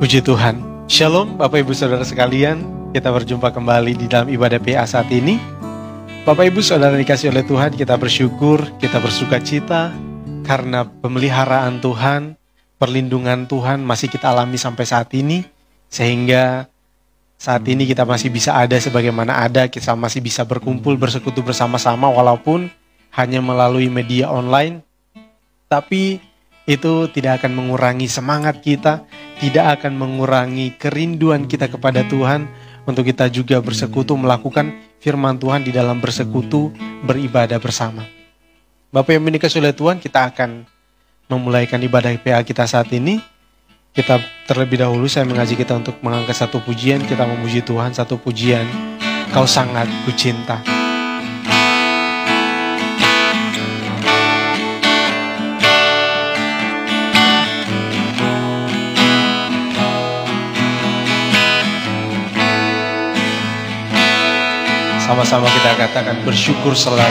Puji Tuhan. Shalom Bapak Ibu Saudara sekalian. Kita berjumpa kembali di dalam ibadah PA saat ini. Bapak Ibu Saudara dikasih oleh Tuhan, kita bersyukur, kita bersuka cita karena pemeliharaan Tuhan, perlindungan Tuhan masih kita alami sampai saat ini. Sehingga saat ini kita masih bisa ada sebagaimana ada, kita masih bisa berkumpul, bersekutu bersama-sama walaupun hanya melalui media online. Tapi itu tidak akan mengurangi semangat kita, tidak akan mengurangi kerinduan kita kepada Tuhan untuk kita juga bersekutu melakukan firman Tuhan di dalam bersekutu, beribadah bersama. Bapak yang dikasihi oleh Tuhan, kita akan memulaikan ibadah PA kita saat ini. Kita terlebih dahulu saya mengajak kita untuk mengangkat satu pujian, kita memuji Tuhan, satu pujian, Kau sangat kucinta. Sama-sama kita katakan bersyukur selalu.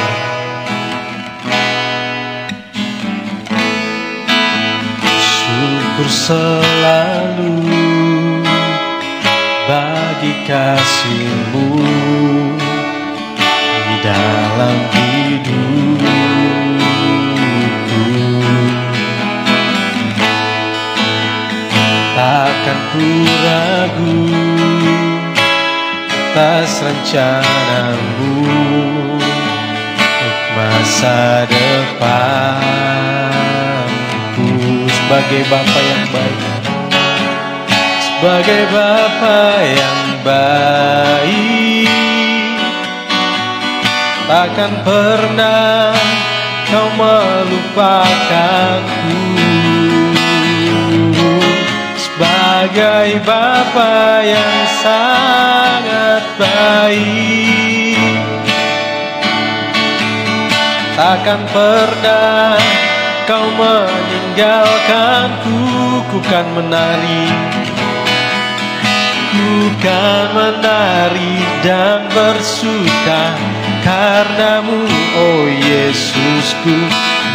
Syukur selalu bagi kasih-Mu di dalam hidupku. Takkan ku ragu atas rencana-Mu untuk masa depanku. Sebagai Bapa yang baik, sebagai Bapa yang baik, takkan pernah Kau melupakanku. Sebagai Bapa yang sangat baik, takkan pernah Kau meninggalkanku. Ku kan menari dan bersuka karena-Mu, oh Yesusku,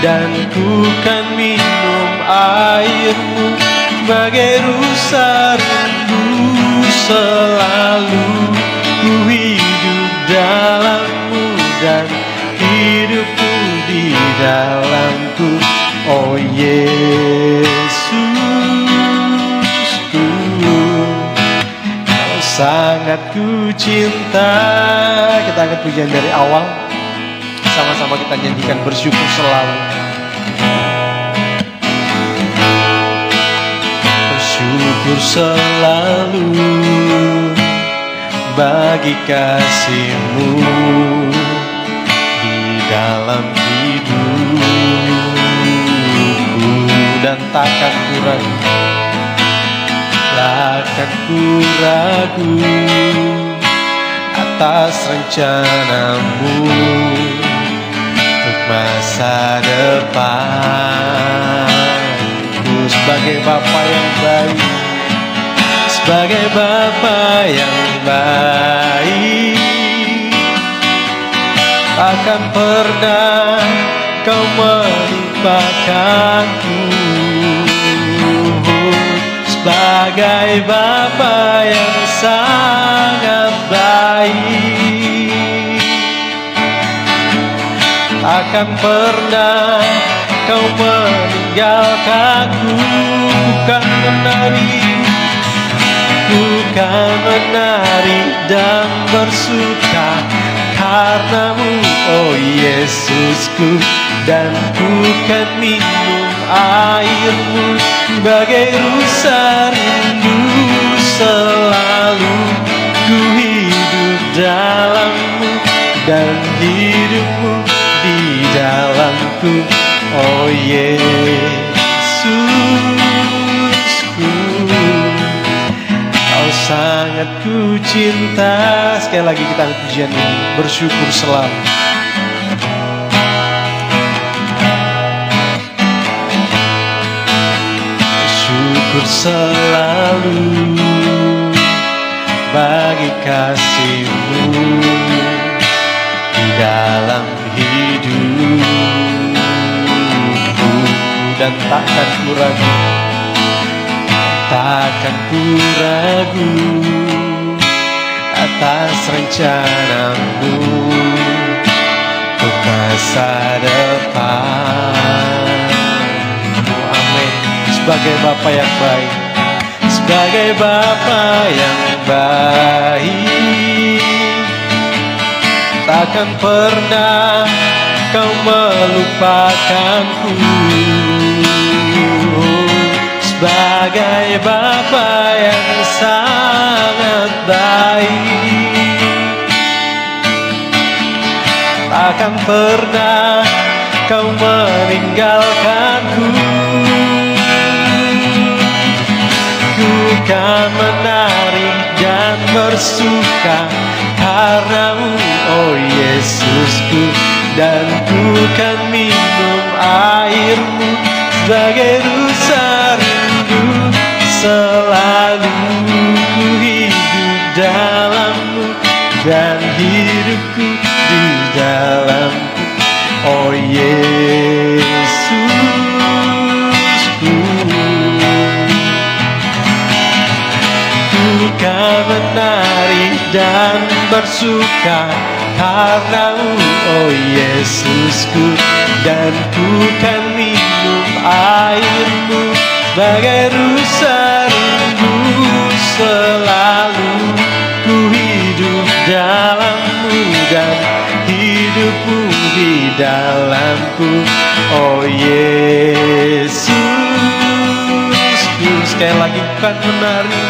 dan ku kan minum air-Mu bagai rusa rindu. Selalu ku hidup dalam-Mu dan hidupku di dalamku, oh Yesusku, Kau sangat ku cinta. Kita angkat pujian dari awal, sama-sama kita nyanyikan bersyukur selalu. Bersyukur selalu bagi kasih-Mu di dalam hidupku. Dan takkan ku ragu atas rencana-Mu untuk masa depanku. Sebagai Bapa yang baik, sebagai Bapa yang baik, takkan pernah Kau menimpakanku. Sebagai Bapa yang sangat baik, takkan pernah Kau meninggalkanku. Bukan menari dan bersuka karena-Mu, oh Yesusku, dan bukan minum air-Mu bagai rusa rindu. Selalu ku hidup dalam-Mu dan hidupmu di dalamku, oh Yesusku, Kau sangat ku cinta. Sekali lagi kita angkat pujian ini, bersyukur selalu. Bersyukur selalu bagi kasih-Mu di dalam hidupku, dan takkan ku ragu takkan ku ragu atas rencanamu untuk masa depan. Amin. Sebagai Bapa yang baik, sebagai Bapa yang baik, takkan pernah kau melupakanku. Sebagai Bapa yang sangat baik, takkan pernah kau meninggalkanku. Ku kan menari dan bersuka karenamu, oh Yesusku, dan ku kan minum airmu sebagai rusa rindu. Selalu ku hidup dalammu dan hidupku di dalammu, oh Yesusku. Ku kan menari dan bersuka karenamu, oh Yesusku, dan ku kan minum airmu sebagai rusa rindu. Selalu ku hidup dalammu dan hidupmu di dalamku, oh Yesus. Sekali lagi kan menari,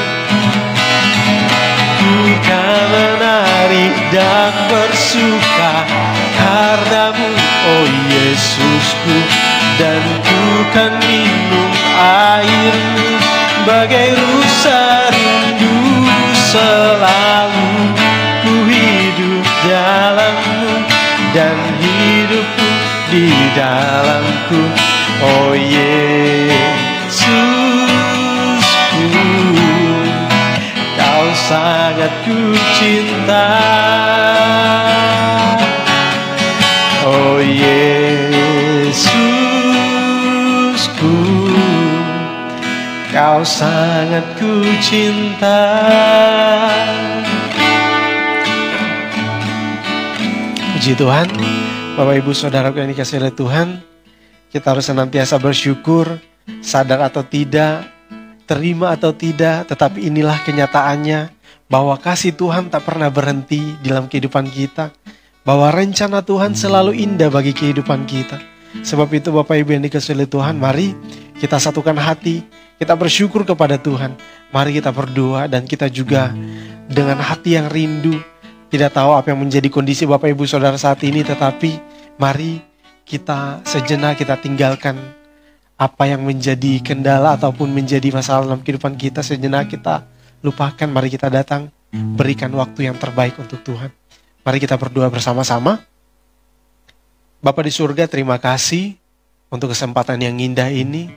kan menari dan bersuka karenamu, oh Yesusku, dan ku kan minum airmu bagai rusa rindu. Selalu ku hidup dalammu dan hidupku di dalamku, oh Yesusku. Kau sangat ku cinta, oh Yesusku. Kau sangat ku cinta. Puji Tuhan, Bapak Ibu Saudaraku yang dikasihi oleh Tuhan, kita harus senantiasa bersyukur, sadar atau tidak, terima atau tidak, tetapi inilah kenyataannya bahwa kasih Tuhan tak pernah berhenti dalam kehidupan kita, bahwa rencana Tuhan selalu indah bagi kehidupan kita. Sebab itu Bapak Ibu yang dikasihi oleh Tuhan, mari kita satukan hati, kita bersyukur kepada Tuhan. Mari kita berdoa dan kita juga dengan hati yang rindu, tidak tahu apa yang menjadi kondisi Bapak Ibu Saudara saat ini, tetapi mari kita sejenak kita tinggalkan apa yang menjadi kendala ataupun menjadi masalah dalam kehidupan kita, sejenak kita lupakan. Mari kita datang, berikan waktu yang terbaik untuk Tuhan. Mari kita berdoa bersama-sama. Bapa di surga, terima kasih untuk kesempatan yang indah ini.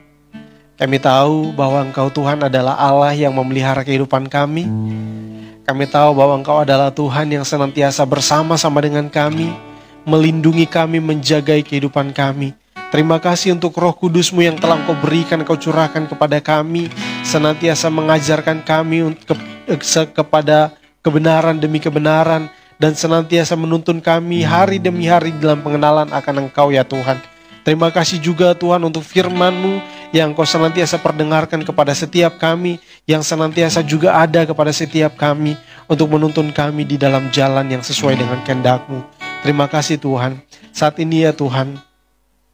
Kami tahu bahwa Engkau Tuhan adalah Allah yang memelihara kehidupan kami. Kami tahu bahwa Engkau adalah Tuhan yang senantiasa bersama-sama dengan kami, melindungi kami, menjaga kehidupan kami. Terima kasih untuk Roh Kudus-Mu yang telah Engkau berikan, Engkau curahkan kepada kami, senantiasa mengajarkan kami kepada kebenaran demi kebenaran, dan senantiasa menuntun kami hari demi hari dalam pengenalan akan Engkau ya Tuhan. Terima kasih juga Tuhan untuk firman-Mu yang Engkau senantiasa perdengarkan kepada setiap kami, yang senantiasa juga ada kepada setiap kami, untuk menuntun kami di dalam jalan yang sesuai dengan kehendak-Mu. Terima kasih Tuhan. Saat ini ya Tuhan,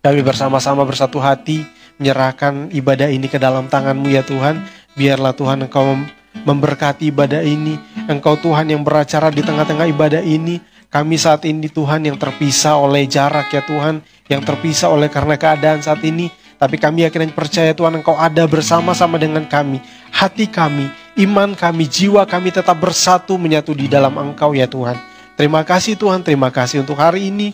kami bersama-sama bersatu hati menyerahkan ibadah ini ke dalam tangan-Mu ya Tuhan. Biarlah Tuhan Engkau memberkati ibadah ini. Engkau Tuhan yang beracara di tengah-tengah ibadah ini. Kami saat ini Tuhan yang terpisah oleh jarak ya Tuhan, yang terpisah oleh karena keadaan saat ini. Tapi kami yakin dan percaya Tuhan Engkau ada bersama-sama dengan kami. Hati kami, iman kami, jiwa kami tetap bersatu menyatu di dalam Engkau ya Tuhan. Terima kasih Tuhan, terima kasih untuk hari ini.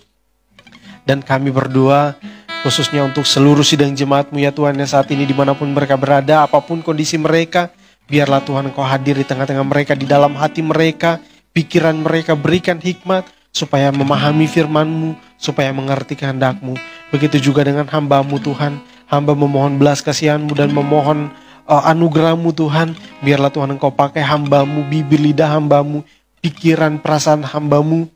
Dan kami berdoa khususnya untuk seluruh sidang jemaat-Mu ya Tuhan, yang saat ini dimanapun mereka berada, apapun kondisi mereka, biarlah Tuhan Engkau hadir di tengah-tengah mereka, di dalam hati mereka, pikiran mereka, berikan hikmat supaya memahami firman-Mu, supaya mengerti kehendak-Mu. Begitu juga dengan hamba-Mu Tuhan, hamba memohon belas kasihan-Mu dan memohon anugerah-Mu Tuhan. Biarlah Tuhan Engkau pakai hamba-Mu, bibir lidah hamba-Mu, pikiran perasaan hamba-Mu,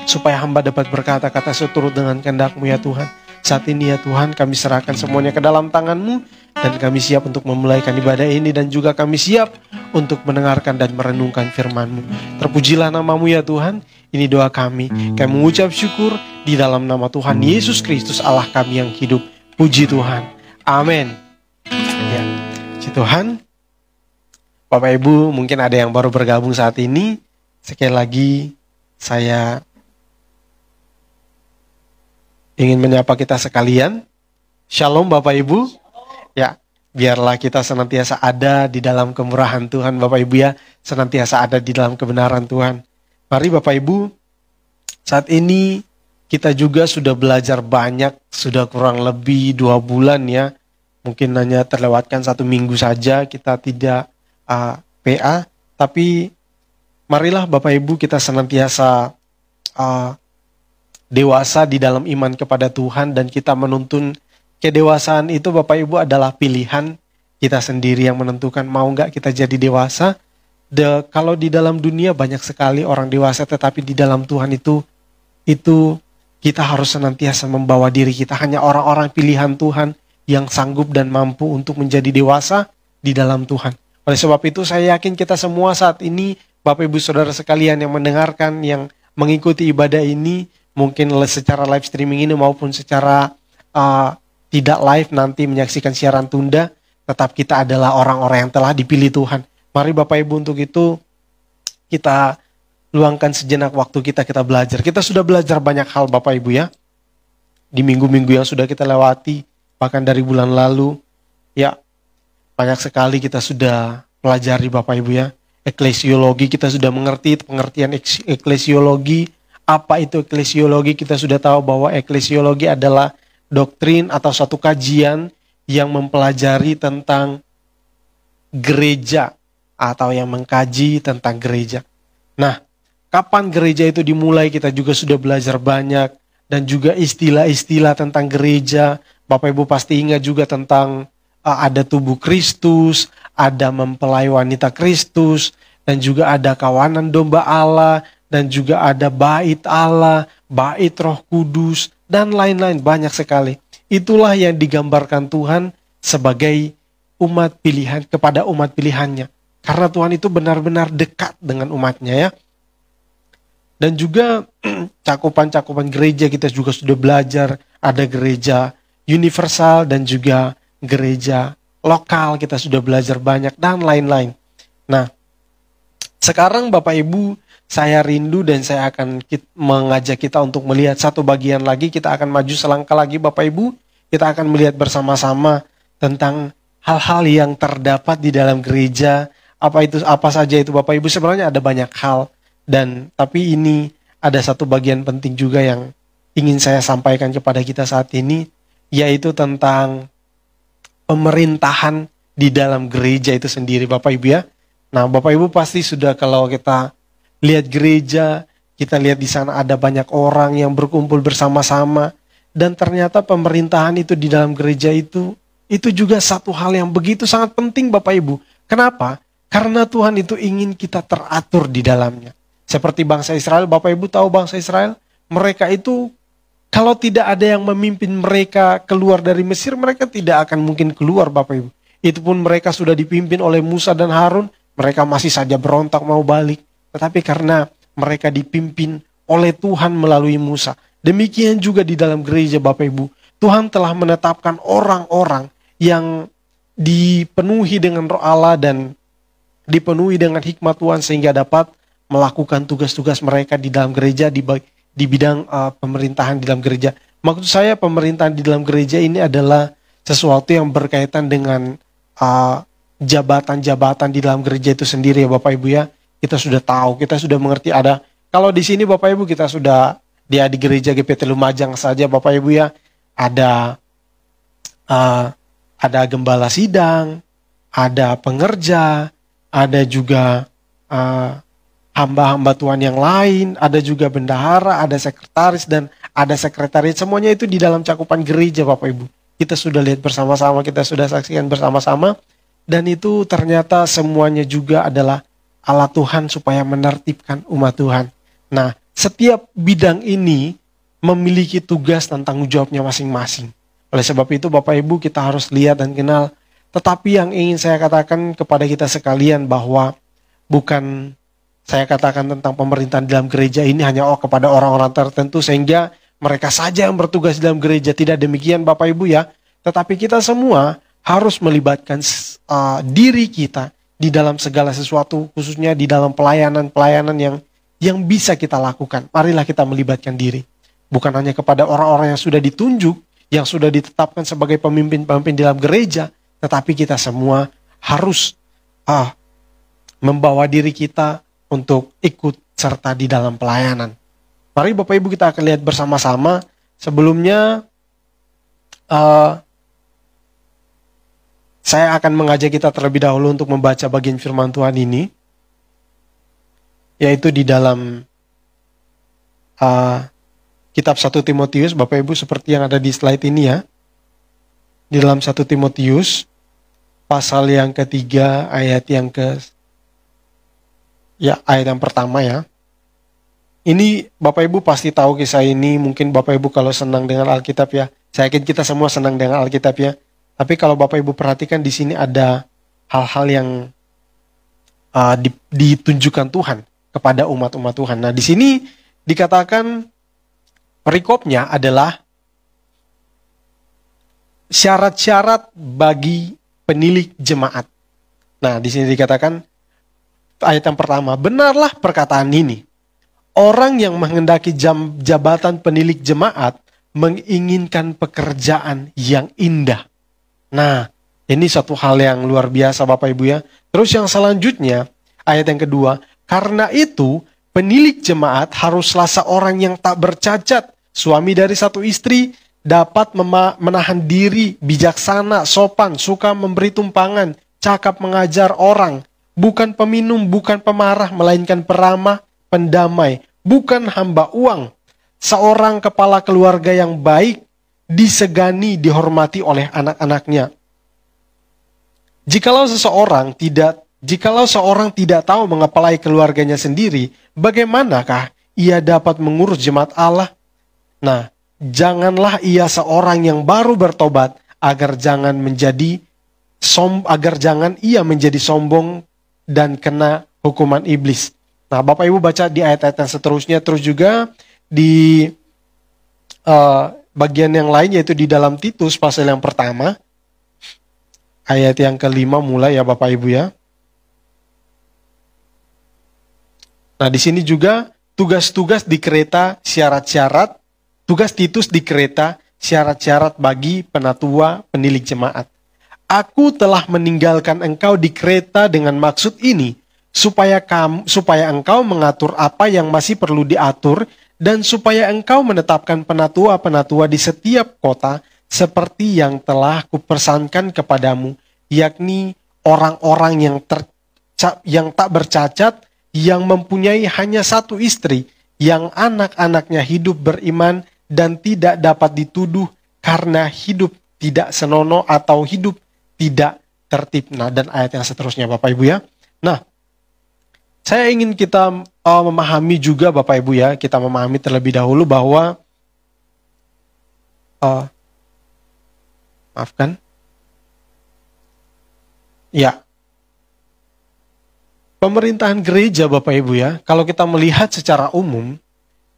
supaya hamba dapat berkata-kata seturut dengan kehendak-Mu ya Tuhan. Saat ini ya Tuhan, kami serahkan semuanya ke dalam tangan-Mu, dan kami siap untuk memulaikan ibadah ini, dan juga kami siap untuk mendengarkan dan merenungkan firman-Mu. Terpujilah nama-Mu ya Tuhan. Ini doa kami. Kami mengucap syukur di dalam nama Tuhan Yesus Kristus Allah kami yang hidup. Puji Tuhan. Amin. Ya, puji Tuhan. Bapak Ibu, mungkin ada yang baru bergabung saat ini. Sekali lagi saya ingin menyapa kita sekalian. Shalom Bapak Ibu. Ya, biarlah kita senantiasa ada di dalam kemurahan Tuhan Bapak Ibu ya. Senantiasa ada di dalam kebenaran Tuhan. Mari Bapak Ibu, saat ini kita juga sudah belajar banyak. Sudah kurang lebih 2 bulan ya. Mungkin hanya terlewatkan 1 minggu saja kita tidak PA. Tapi marilah Bapak Ibu kita senantiasa dewasa di dalam iman kepada Tuhan, dan kita menuntun kedewasaan itu Bapak Ibu adalah pilihan kita sendiri yang menentukan mau nggak kita jadi dewasa. Kalau di dalam dunia banyak sekali orang dewasa, tetapi di dalam Tuhan itu kita harus senantiasa membawa diri kita hanya orang-orang pilihan Tuhan yang sanggup dan mampu untuk menjadi dewasa di dalam Tuhan. Oleh sebab itu saya yakin kita semua saat ini, Bapak Ibu Saudara sekalian yang mendengarkan, yang mengikuti ibadah ini, mungkin secara live streaming ini maupun secara tidak live nanti menyaksikan siaran tunda, tetap kita adalah orang-orang yang telah dipilih Tuhan. Mari Bapak Ibu untuk itu kita luangkan sejenak waktu kita belajar. Kita sudah belajar banyak hal Bapak Ibu ya. Di minggu-minggu yang sudah kita lewati, bahkan dari bulan lalu, ya banyak sekali kita sudah pelajari Bapak Ibu ya. Eklesiologi, kita sudah mengerti pengertian eklesiologi. Apa itu eklesiologi? Kita sudah tahu bahwa eklesiologi adalah doktrin atau suatu kajian yang mempelajari tentang gereja, atau yang mengkaji tentang gereja. Nah, kapan gereja itu dimulai kita juga sudah belajar banyak, dan juga istilah-istilah tentang gereja. Bapak Ibu pasti ingat juga tentang ada tubuh Kristus, ada mempelai wanita Kristus, dan juga ada kawanan domba Allah, dan juga ada bait Allah, bait Roh Kudus, dan lain-lain banyak sekali. Itulah yang digambarkan Tuhan sebagai umat pilihan kepada umat pilihannya. Karena Tuhan itu benar-benar dekat dengan umatnya ya. Dan juga cakupan-cakupan gereja kita juga sudah belajar. Ada gereja universal dan juga gereja lokal, kita sudah belajar banyak dan lain-lain. Nah, sekarang Bapak Ibu, saya rindu dan saya akan mengajak kita untuk melihat satu bagian lagi. Kita akan maju selangkah lagi Bapak Ibu. Kita akan melihat bersama-sama tentang hal-hal yang terdapat di dalam gereja. Apa saja itu Bapak Ibu? Sebenarnya ada banyak hal, tapi ini ada satu bagian penting juga yang ingin saya sampaikan kepada kita saat ini, yaitu tentang pemerintahan di dalam gereja itu sendiri Bapak Ibu ya. Nah, Bapak Ibu pasti sudah, kalau kita lihat gereja, kita lihat di sana ada banyak orang yang berkumpul bersama-sama, dan ternyata pemerintahan itu di dalam gereja itu juga satu hal yang begitu sangat penting Bapak Ibu. Kenapa? Karena Tuhan itu ingin kita teratur di dalamnya. Seperti bangsa Israel, Bapak Ibu tahu bangsa Israel, mereka itu kalau tidak ada yang memimpin mereka keluar dari Mesir, mereka tidak akan mungkin keluar Bapak Ibu. Itu pun mereka sudah dipimpin oleh Musa dan Harun, mereka masih saja berontak mau balik. Tetapi karena mereka dipimpin oleh Tuhan melalui Musa. Demikian juga di dalam gereja Bapak Ibu. Tuhan telah menetapkan orang-orang yang dipenuhi dengan Roh Allah dan dipenuhi dengan hikmat Tuhan sehingga dapat melakukan tugas-tugas mereka di dalam gereja di bidang pemerintahan di dalam gereja. Maksud saya pemerintahan di dalam gereja ini adalah sesuatu yang berkaitan dengan jabatan-jabatan di dalam gereja itu sendiri ya Bapak Ibu ya. Kita sudah tahu, kita sudah mengerti ada. Kalau di sini Bapak Ibu kita sudah di gereja GPT Lumajang saja Bapak Ibu ya, ada gembala sidang, ada pengerja, ada juga hamba-hamba Tuhan yang lain, ada juga bendahara, ada sekretaris, dan ada sekretariat. Semuanya itu di dalam cakupan gereja Bapak Ibu. Kita sudah lihat bersama-sama, kita sudah saksikan bersama-sama. Dan itu ternyata semuanya juga adalah Allah Tuhan supaya menertibkan umat Tuhan. Nah, setiap bidang ini memiliki tugas dan tanggung jawabnya masing-masing. Oleh sebab itu Bapak Ibu kita harus lihat dan kenal. Tetapi yang ingin saya katakan kepada kita sekalian bahwa bukan saya katakan tentang pemerintahan dalam gereja ini hanya kepada orang-orang tertentu sehingga mereka saja yang bertugas dalam gereja. Tidak demikian Bapak Ibu ya. Tetapi kita semua harus melibatkan diri kita di dalam segala sesuatu, khususnya di dalam pelayanan-pelayanan yang bisa kita lakukan. Marilah kita melibatkan diri. Bukan hanya kepada orang-orang yang sudah ditunjuk, yang sudah ditetapkan sebagai pemimpin-pemimpin dalam gereja, tetapi kita semua harus membawa diri kita untuk ikut serta di dalam pelayanan. Mari Bapak Ibu kita akan lihat bersama-sama. Sebelumnya saya akan mengajak kita terlebih dahulu untuk membaca bagian firman Tuhan ini, yaitu di dalam kitab 1 Timotius, Bapak Ibu seperti yang ada di slide ini ya. Di dalam 1 Timotius, pasal yang ketiga, ayat yang ayat yang pertama ya. Ini Bapak Ibu pasti tahu kisah ini, mungkin Bapak Ibu kalau senang dengan Alkitab ya. Saya yakin kita semua senang dengan Alkitab ya. Tapi kalau Bapak Ibu perhatikan di sini ada hal-hal yang ditunjukkan Tuhan kepada umat-umat Tuhan. Nah, di sini dikatakan perikopnya adalah syarat-syarat bagi penilik jemaat. Nah, di sini dikatakan ayat yang pertama, benarlah perkataan ini. Orang yang menghendaki jabatan penilik jemaat menginginkan pekerjaan yang indah. Nah, ini satu hal yang luar biasa Bapak Ibu ya. Terus yang selanjutnya, ayat yang kedua, karena itu penilik jemaat haruslah seorang yang tak bercacat, suami dari satu istri, dapat menahan diri, bijaksana, sopan, suka memberi tumpangan, cakap mengajar orang, bukan peminum, bukan pemarah, melainkan peramah, pendamai, bukan hamba uang, seorang kepala keluarga yang baik, disegani, dihormati oleh anak-anaknya. Jikalau seorang tidak tahu mengepalai keluarganya sendiri, bagaimanakah ia dapat mengurus jemaat Allah? Nah, janganlah ia seorang yang baru bertobat, agar jangan ia menjadi sombong dan kena hukuman iblis. Nah, Bapak Ibu baca di ayat-ayat yang seterusnya, terus juga di bagian yang lain, yaitu di dalam Titus pasal yang pertama, ayat yang kelima mulai ya Bapak Ibu ya. Nah, di sini juga tugas-tugas di kereta, syarat-syarat, tugas Titus di kereta, syarat-syarat bagi penatua penilik jemaat. Aku telah meninggalkan engkau di kereta dengan maksud ini, supaya engkau mengatur apa yang masih perlu diatur, dan supaya engkau menetapkan penatua-penatua di setiap kota, seperti yang telah kupesankan kepadamu, yakni orang-orang yang tak bercacat, yang mempunyai hanya satu istri, yang anak-anaknya hidup beriman dan tidak dapat dituduh karena hidup tidak senonoh atau hidup tidak tertib. Nah, dan ayat yang seterusnya Bapak Ibu ya. Nah, saya ingin kita memahami juga Bapak Ibu ya, kita memahami terlebih dahulu bahwa maafkan. Ya. Pemerintahan gereja Bapak Ibu ya, kalau kita melihat secara umum,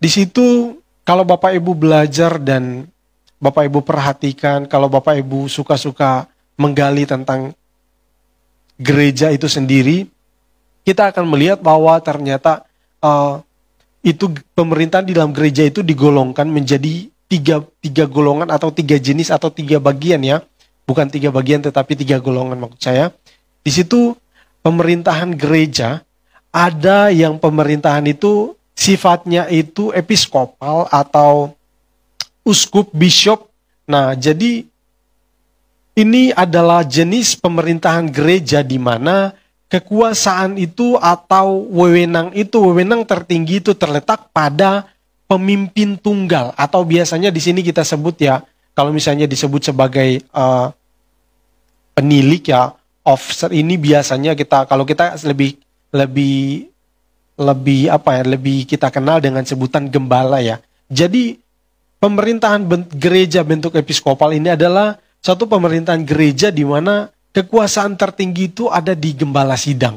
di situ kalau Bapak Ibu belajar dan Bapak Ibu perhatikan, kalau Bapak Ibu suka-suka menggali tentang gereja itu sendiri, kita akan melihat bahwa ternyata itu pemerintahan di dalam gereja itu digolongkan menjadi tiga golongan atau tiga jenis atau tiga bagian ya. Bukan tiga bagian tetapi tiga golongan maksud saya. Di situ pemerintahan gereja, ada yang pemerintahan itu sifatnya itu episkopal atau uskup, bishop. Nah, jadi ini adalah jenis pemerintahan gereja di mana kekuasaan itu atau wewenang tertinggi itu terletak pada pemimpin tunggal, atau biasanya di sini kita sebut ya, kalau misalnya disebut sebagai penilik ya, officer ini biasanya kalau kita lebih lebih lebih kita kenal dengan sebutan gembala ya. Jadi pemerintahan gereja bentuk episkopal ini adalah satu pemerintahan gereja di mana kekuasaan tertinggi itu ada di gembala sidang.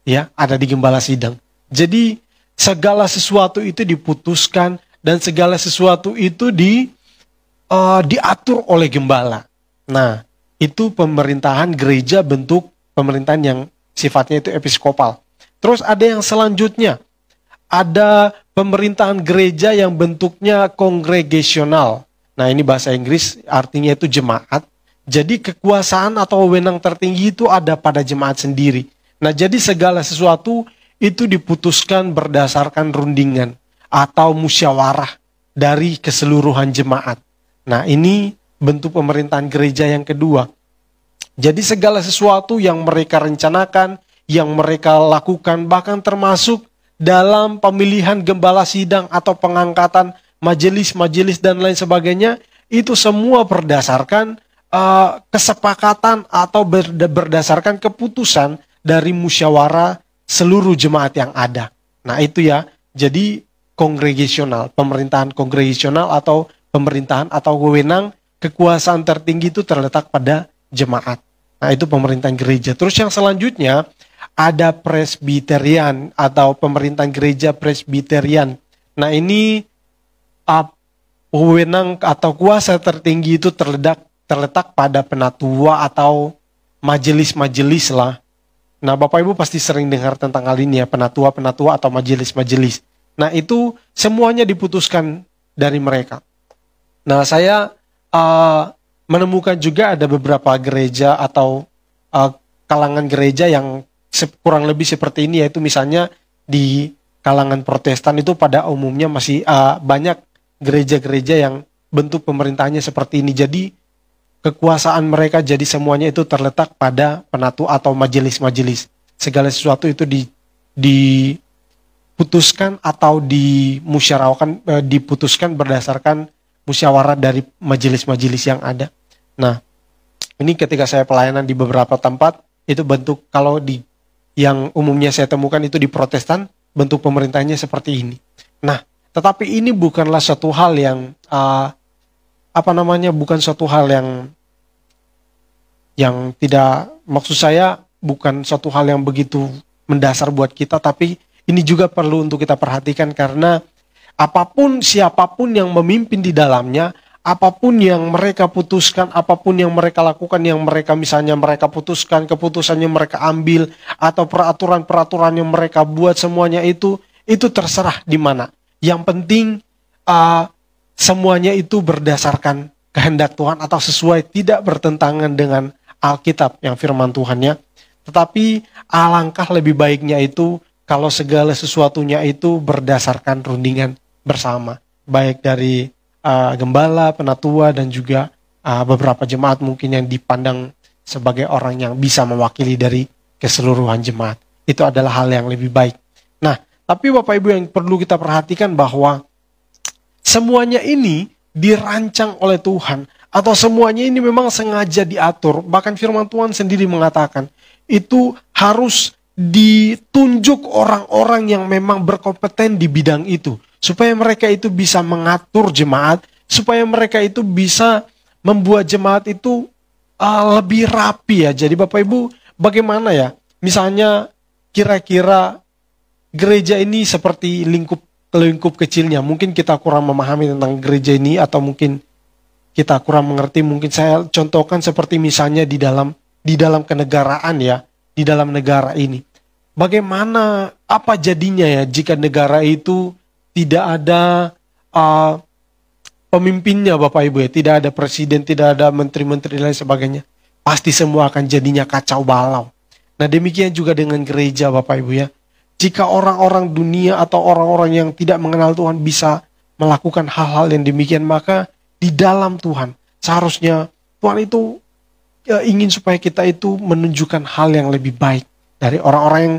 Ya, ada di gembala sidang. Jadi segala sesuatu itu diputuskan dan segala sesuatu itu diatur oleh gembala. Nah, itu pemerintahan gereja bentuk pemerintahan yang sifatnya itu episkopal. Terus ada yang selanjutnya, ada pemerintahan gereja yang bentuknya kongregasional. Nah, ini bahasa Inggris artinya itu jemaat. Jadi kekuasaan atau wewenang tertinggi itu ada pada jemaat sendiri. Nah, jadi segala sesuatu itu diputuskan berdasarkan rundingan atau musyawarah dari keseluruhan jemaat. Nah, ini bentuk pemerintahan gereja yang kedua. Jadi segala sesuatu yang mereka rencanakan, yang mereka lakukan, bahkan termasuk dalam pemilihan gembala sidang atau pengangkatan majelis-majelis dan lain sebagainya, itu semua berdasarkan kesepakatan atau berdasarkan keputusan dari musyawarah seluruh jemaat yang ada. Nah itu ya, jadi kongregasional, pemerintahan kongregasional atau pemerintahan atau wewenang kekuasaan tertinggi itu terletak pada jemaat. Nah itu pemerintahan gereja. Terus yang selanjutnya ada presbiterian atau pemerintahan gereja presbiterian. Nah ini wewenang atau kuasa tertinggi itu terletak pada penatua atau majelis-majelis lah. Nah Bapak Ibu pasti sering dengar tentang hal ini ya, penatua-penatua atau majelis-majelis. Nah itu semuanya diputuskan dari mereka. Nah saya menemukan juga ada beberapa gereja atau kalangan gereja yang kurang lebih seperti ini, yaitu misalnya di kalangan Protestan itu pada umumnya masih banyak gereja-gereja yang bentuk pemerintahannya seperti ini. Jadi kekuasaan mereka jadi semuanya itu terletak pada penatua atau majelis-majelis. Segala sesuatu itu diputuskan atau diputuskan berdasarkan musyawarah dari majelis-majelis yang ada. Nah, ini ketika saya pelayanan di beberapa tempat, itu bentuk kalau yang umumnya saya temukan itu di Protestan, bentuk pemerintahnya seperti ini. Nah, tetapi ini bukanlah suatu hal yang bukan suatu hal yang tidak, maksud saya bukan suatu hal yang begitu mendasar buat kita, tapi ini juga perlu untuk kita perhatikan karena siapapun yang memimpin di dalamnya, apapun yang mereka putuskan, apapun yang mereka lakukan, yang mereka misalnya mereka putuskan, keputusannya mereka ambil, atau peraturan-peraturan yang mereka buat, semuanya itu terserah di mana. Yang penting semuanya itu berdasarkan kehendak Tuhan atau sesuai, tidak bertentangan dengan Alkitab yang firman Tuhannya. Tetapi alangkah lebih baiknya itu kalau segala sesuatunya itu berdasarkan rundingan bersama, baik dari gembala, penatua, dan juga beberapa jemaat mungkin yang dipandang sebagai orang yang bisa mewakili dari keseluruhan jemaat. Itu adalah hal yang lebih baik. Nah, tapi Bapak Ibu yang perlu kita perhatikan bahwa semuanya ini dirancang oleh Tuhan, atau semuanya ini memang sengaja diatur. Bahkan firman Tuhan sendiri mengatakan, itu harus ditunjuk orang-orang yang memang berkompeten di bidang itu, supaya mereka itu bisa mengatur jemaat, supaya mereka itu bisa membuat jemaat itu lebih rapi ya. Jadi Bapak Ibu, bagaimana ya? Misalnya kira-kira gereja ini seperti lingkup kecilnya. Mungkin kita kurang memahami tentang gereja ini, atau mungkin kita kurang mengerti. Mungkin saya contohkan seperti misalnya di dalam kenegaraan ya, di dalam negara ini. Bagaimana, apa jadinya ya jika negara itu tidak ada pemimpinnya Bapak Ibu ya, tidak ada presiden, tidak ada menteri-menteri dan lain sebagainya. Pasti semua akan jadinya kacau balau. Nah demikian juga dengan gereja Bapak Ibu ya. Jika orang-orang dunia atau orang-orang yang tidak mengenal Tuhan bisa melakukan hal-hal yang demikian, maka di dalam Tuhan seharusnya Tuhan itu ingin supaya kita itu menunjukkan hal yang lebih baik dari orang-orang yang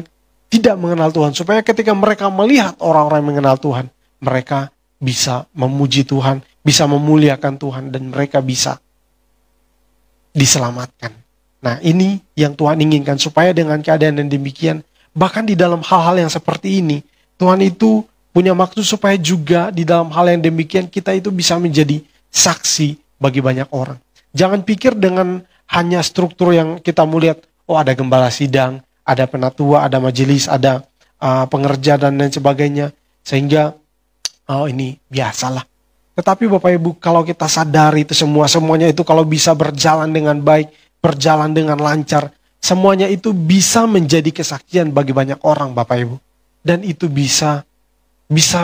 tidak mengenal Tuhan, supaya ketika mereka melihat orang-orang yang mengenal Tuhan, mereka bisa memuji Tuhan, bisa memuliakan Tuhan, dan mereka bisa diselamatkan. Nah, ini yang Tuhan inginkan, supaya dengan keadaan yang demikian, bahkan di dalam hal-hal yang seperti ini, Tuhan itu punya maksud supaya juga di dalam hal yang demikian kita itu bisa menjadi saksi bagi banyak orang. Jangan pikir dengan hanya struktur yang kita melihat, oh ada gembala sidang, ada penatua, ada majelis, ada pengerja dan lain sebagainya, sehingga oh ini biasalah. Tetapi Bapak Ibu, kalau kita sadari itu semuanya itu kalau bisa berjalan dengan baik, berjalan dengan lancar, semuanya itu bisa menjadi kesaksian bagi banyak orang Bapak Ibu. Dan itu bisa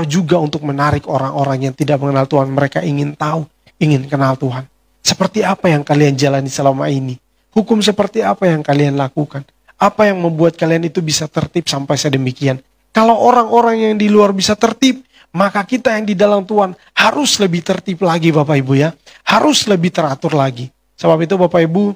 juga untuk menarik orang-orang yang tidak mengenal Tuhan. Mereka ingin tahu, ingin kenal Tuhan. Seperti apa yang kalian jalani selama ini? Hukum seperti apa yang kalian lakukan? Apa yang membuat kalian itu bisa tertib sampai sedemikian? Kalau orang-orang yang di luar bisa tertib, maka kita yang di dalam Tuhan harus lebih tertib lagi Bapak Ibu ya. Harus lebih teratur lagi. Sebab itu Bapak Ibu,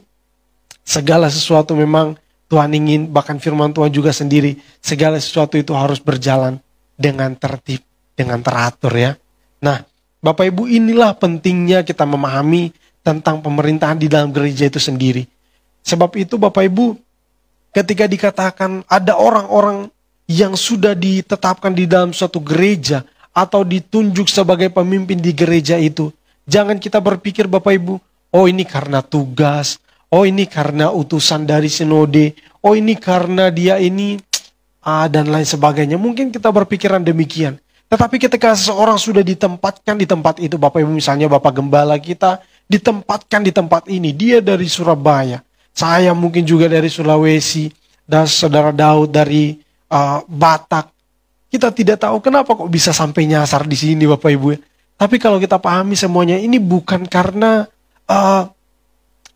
segala sesuatu memang Tuhan ingin, bahkan firman Tuhan juga sendiri, segala sesuatu itu harus berjalan dengan tertib, dengan teratur ya. Nah, Bapak Ibu, inilah pentingnya kita memahami tentang pemerintahan di dalam gereja itu sendiri. Sebab itu Bapak Ibu, ketika dikatakan ada orang-orang yang sudah ditetapkan di dalam suatu gereja atau ditunjuk sebagai pemimpin di gereja itu, jangan kita berpikir Bapak Ibu, oh ini karena tugas, oh ini karena utusan dari sinode, oh ini karena dia ini dan lain sebagainya. Mungkin kita berpikiran demikian. Tetapi ketika seseorang sudah ditempatkan di tempat itu, Bapak Ibu, misalnya Bapak Gembala kita ditempatkan di tempat ini, dia dari Surabaya, saya mungkin juga dari Sulawesi, dan saudara Daud dari Batak. Kita tidak tahu kenapa kok bisa sampai nyasar di sini Bapak Ibu. Tapi kalau kita pahami semuanya ini bukan karena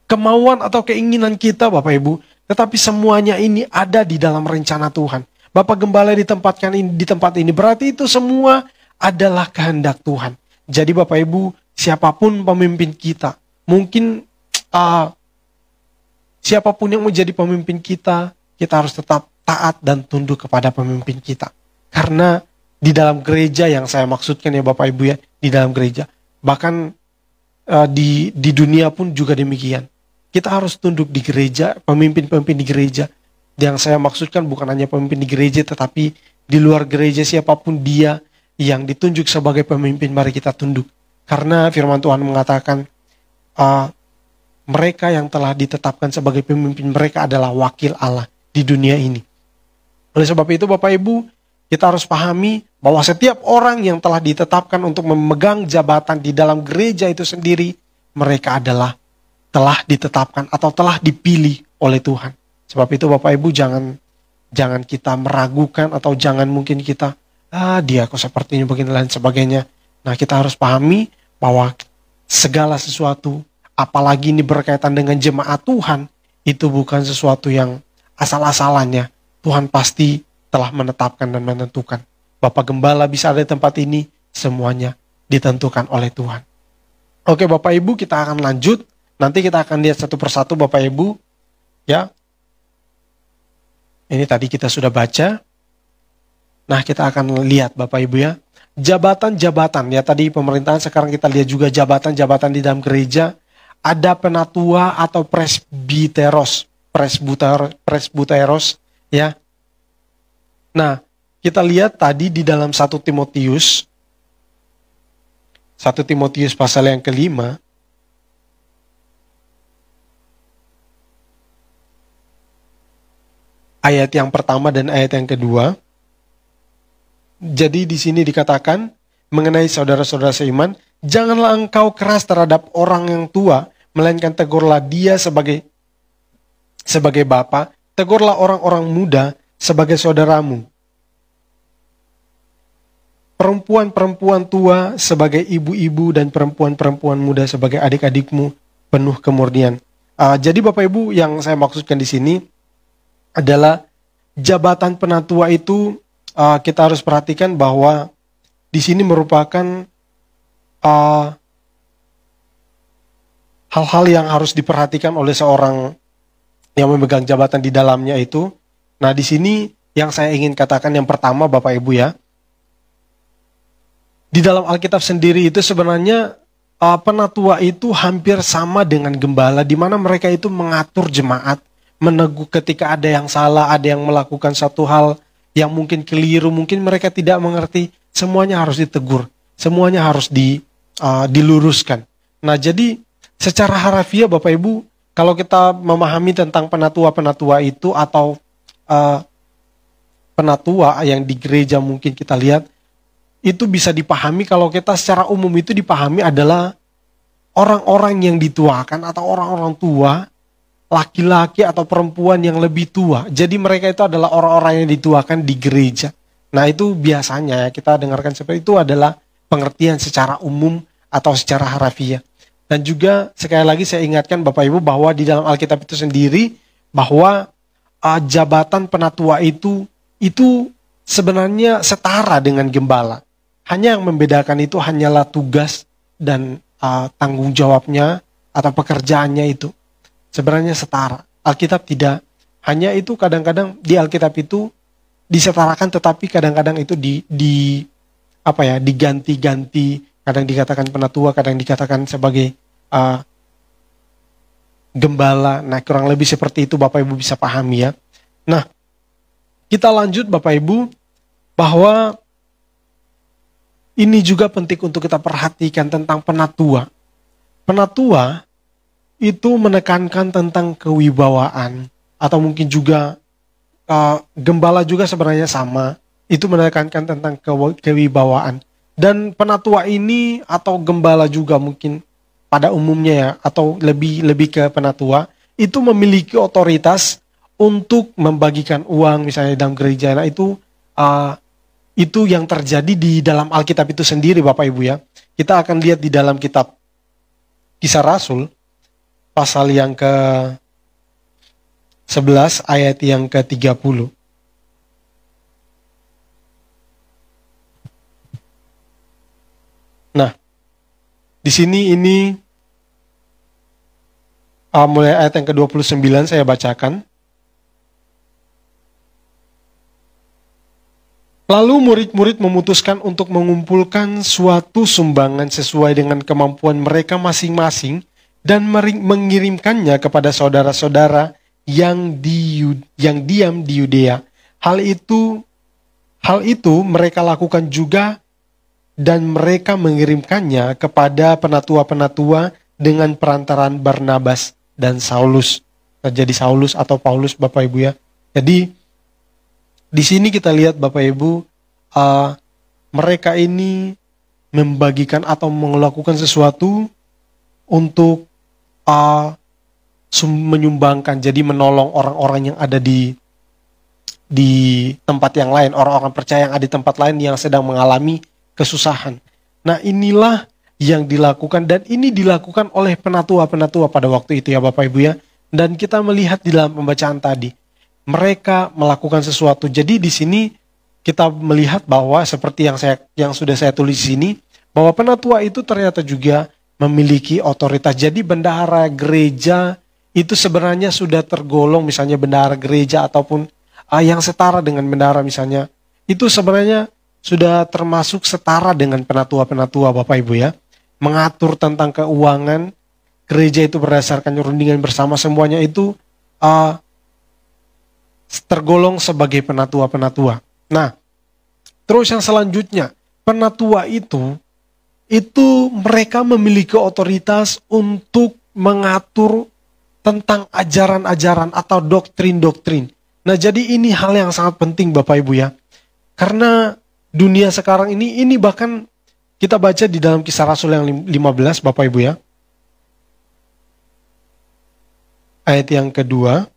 kemauan atau keinginan kita Bapak Ibu, tetapi semuanya ini ada di dalam rencana Tuhan. Bapak Gembala ditempatkan di tempat ini, berarti itu semua adalah kehendak Tuhan. Jadi Bapak Ibu, siapapun pemimpin kita, mungkin siapapun yang menjadi pemimpin kita, kita harus tetap taat dan tunduk kepada pemimpin kita. Karena di dalam gereja yang saya maksudkan ya Bapak Ibu ya, di dalam gereja, bahkan di dunia pun juga demikian. Kita harus tunduk di gereja, pemimpin-pemimpin di gereja. Yang saya maksudkan bukan hanya pemimpin di gereja, tetapi di luar gereja siapapun dia yang ditunjuk sebagai pemimpin, mari kita tunduk. Karena firman Tuhan mengatakan, mereka yang telah ditetapkan sebagai pemimpin, mereka adalah wakil Allah di dunia ini. Oleh sebab itu Bapak Ibu, kita harus pahami bahwa setiap orang yang telah ditetapkan untuk memegang jabatan di dalam gereja itu sendiri, mereka adalah telah ditetapkan atau telah dipilih oleh Tuhan. Sebab itu Bapak Ibu jangan kita meragukan atau jangan mungkin kita, dia kok seperti ini begini lain sebagainya. Nah, kita harus pahami bahwa segala sesuatu, apalagi ini berkaitan dengan jemaat Tuhan, itu bukan sesuatu yang asal-asalannya. Tuhan pasti telah menetapkan dan menentukan. Bapak Gembala bisa ada di tempat ini, semuanya ditentukan oleh Tuhan. Oke Bapak Ibu, kita akan lanjut. Nanti kita akan lihat satu persatu Bapak Ibu. Ya. Ini tadi kita sudah baca. Nah, kita akan lihat Bapak Ibu ya. Jabatan-jabatan, ya tadi pemerintahan, sekarang kita lihat juga jabatan-jabatan di dalam gereja. Ada penatua atau presbuteros, ya. Nah, kita lihat tadi di dalam 1 Timotius pasal yang ke-5, ayat yang pertama dan ayat yang kedua. Jadi di sini dikatakan mengenai saudara-saudara seiman, janganlah engkau keras terhadap orang yang tua, melainkan tegurlah dia sebagai bapa, tegurlah orang-orang muda sebagai saudaramu. Perempuan-perempuan tua sebagai ibu-ibu dan perempuan-perempuan muda sebagai adik-adikmu penuh kemurnian. Jadi Bapak Ibu, yang saya maksudkan di sini adalah jabatan penatua itu, kita harus perhatikan bahwa di sini merupakan hal-hal yang harus diperhatikan oleh seorang yang memegang jabatan di dalamnya itu. Nah, di sini yang saya ingin katakan yang pertama Bapak Ibu ya, di dalam Alkitab sendiri itu sebenarnya penatua itu hampir sama dengan gembala, di mana mereka itu mengatur jemaat, menegur ketika ada yang salah, ada yang melakukan satu hal yang mungkin keliru, mungkin mereka tidak mengerti, semuanya harus ditegur, semuanya harus diluruskan. Nah, jadi secara harafiah Bapak Ibu, kalau kita memahami tentang penatua-penatua itu atau penatua yang di gereja mungkin kita lihat, itu bisa dipahami kalau kita secara umum itu dipahami adalah orang-orang yang dituakan atau orang-orang tua, laki-laki atau perempuan yang lebih tua. Jadi mereka itu adalah orang-orang yang dituakan di gereja. Nah, itu biasanya kita dengarkan seperti itu adalah pengertian secara umum atau secara harafiah. Dan juga sekali lagi saya ingatkan Bapak Ibu bahwa di dalam Alkitab itu sendiri bahwa jabatan penatua itu sebenarnya setara dengan gembala. Hanya yang membedakan itu hanyalah tugas dan tanggung jawabnya atau pekerjaannya itu. Sebenarnya setara. Alkitab tidak. Hanya itu kadang-kadang di Alkitab itu disetarakan, tetapi kadang-kadang itu diganti-ganti. Kadang dikatakan penatua, kadang dikatakan sebagai gembala. Nah, kurang lebih seperti itu Bapak Ibu bisa pahami ya. Nah, kita lanjut Bapak Ibu, bahwa ini juga penting untuk kita perhatikan tentang penatua. Penatua itu menekankan tentang kewibawaan, atau mungkin juga gembala juga sebenarnya sama, itu menekankan tentang kewibawaan. Dan penatua ini atau gembala juga mungkin pada umumnya ya, atau lebih ke penatua, itu memiliki otoritas untuk membagikan uang misalnya dalam gereja. Nah, itu yang terjadi di dalam Alkitab itu sendiri Bapak Ibu ya. Kita akan lihat di dalam kitab Kisah Rasul pasal yang ke-11 ayat yang ke-30. Nah, di sini ini mulai ayat yang ke-29 saya bacakan. Lalu murid-murid memutuskan untuk mengumpulkan suatu sumbangan sesuai dengan kemampuan mereka masing-masing dan mengirimkannya kepada saudara-saudara yang diam di Yudea. Hal itu mereka lakukan juga, dan mereka mengirimkannya kepada penatua-penatua dengan perantaran Barnabas dan Saulus. Jadi Saulus atau Paulus Bapak Ibu ya. Jadi di sini kita lihat Bapak Ibu, mereka ini membagikan atau melakukan sesuatu untuk menyumbangkan, jadi menolong orang-orang yang ada di tempat yang lain, orang-orang percaya yang ada di tempat lain yang sedang mengalami kesusahan. Nah, inilah yang dilakukan, dan ini dilakukan oleh penatua-penatua pada waktu itu ya Bapak Ibu ya. Dan kita melihat di dalam pembacaan tadi, mereka melakukan sesuatu. Jadi di sini kita melihat bahwa seperti yang sudah saya tulis di sini, bahwa penatua itu ternyata juga memiliki otoritas. Jadi bendahara gereja itu sebenarnya sudah tergolong, misalnya bendahara gereja ataupun yang setara dengan bendahara misalnya, itu sebenarnya sudah termasuk setara dengan penatua-penatua Bapak Ibu ya. Mengatur tentang keuangan gereja itu berdasarkan rundingan bersama, semuanya itu tergolong sebagai penatua-penatua. Nah, terus yang selanjutnya, penatua itu mereka memiliki otoritas untuk mengatur tentang ajaran-ajaran atau doktrin-doktrin. Nah, jadi ini hal yang sangat penting Bapak Ibu ya. Karena dunia sekarang ini bahkan kita baca di dalam Kisah Rasul yang 15 Bapak Ibu ya. Ayat yang kedua.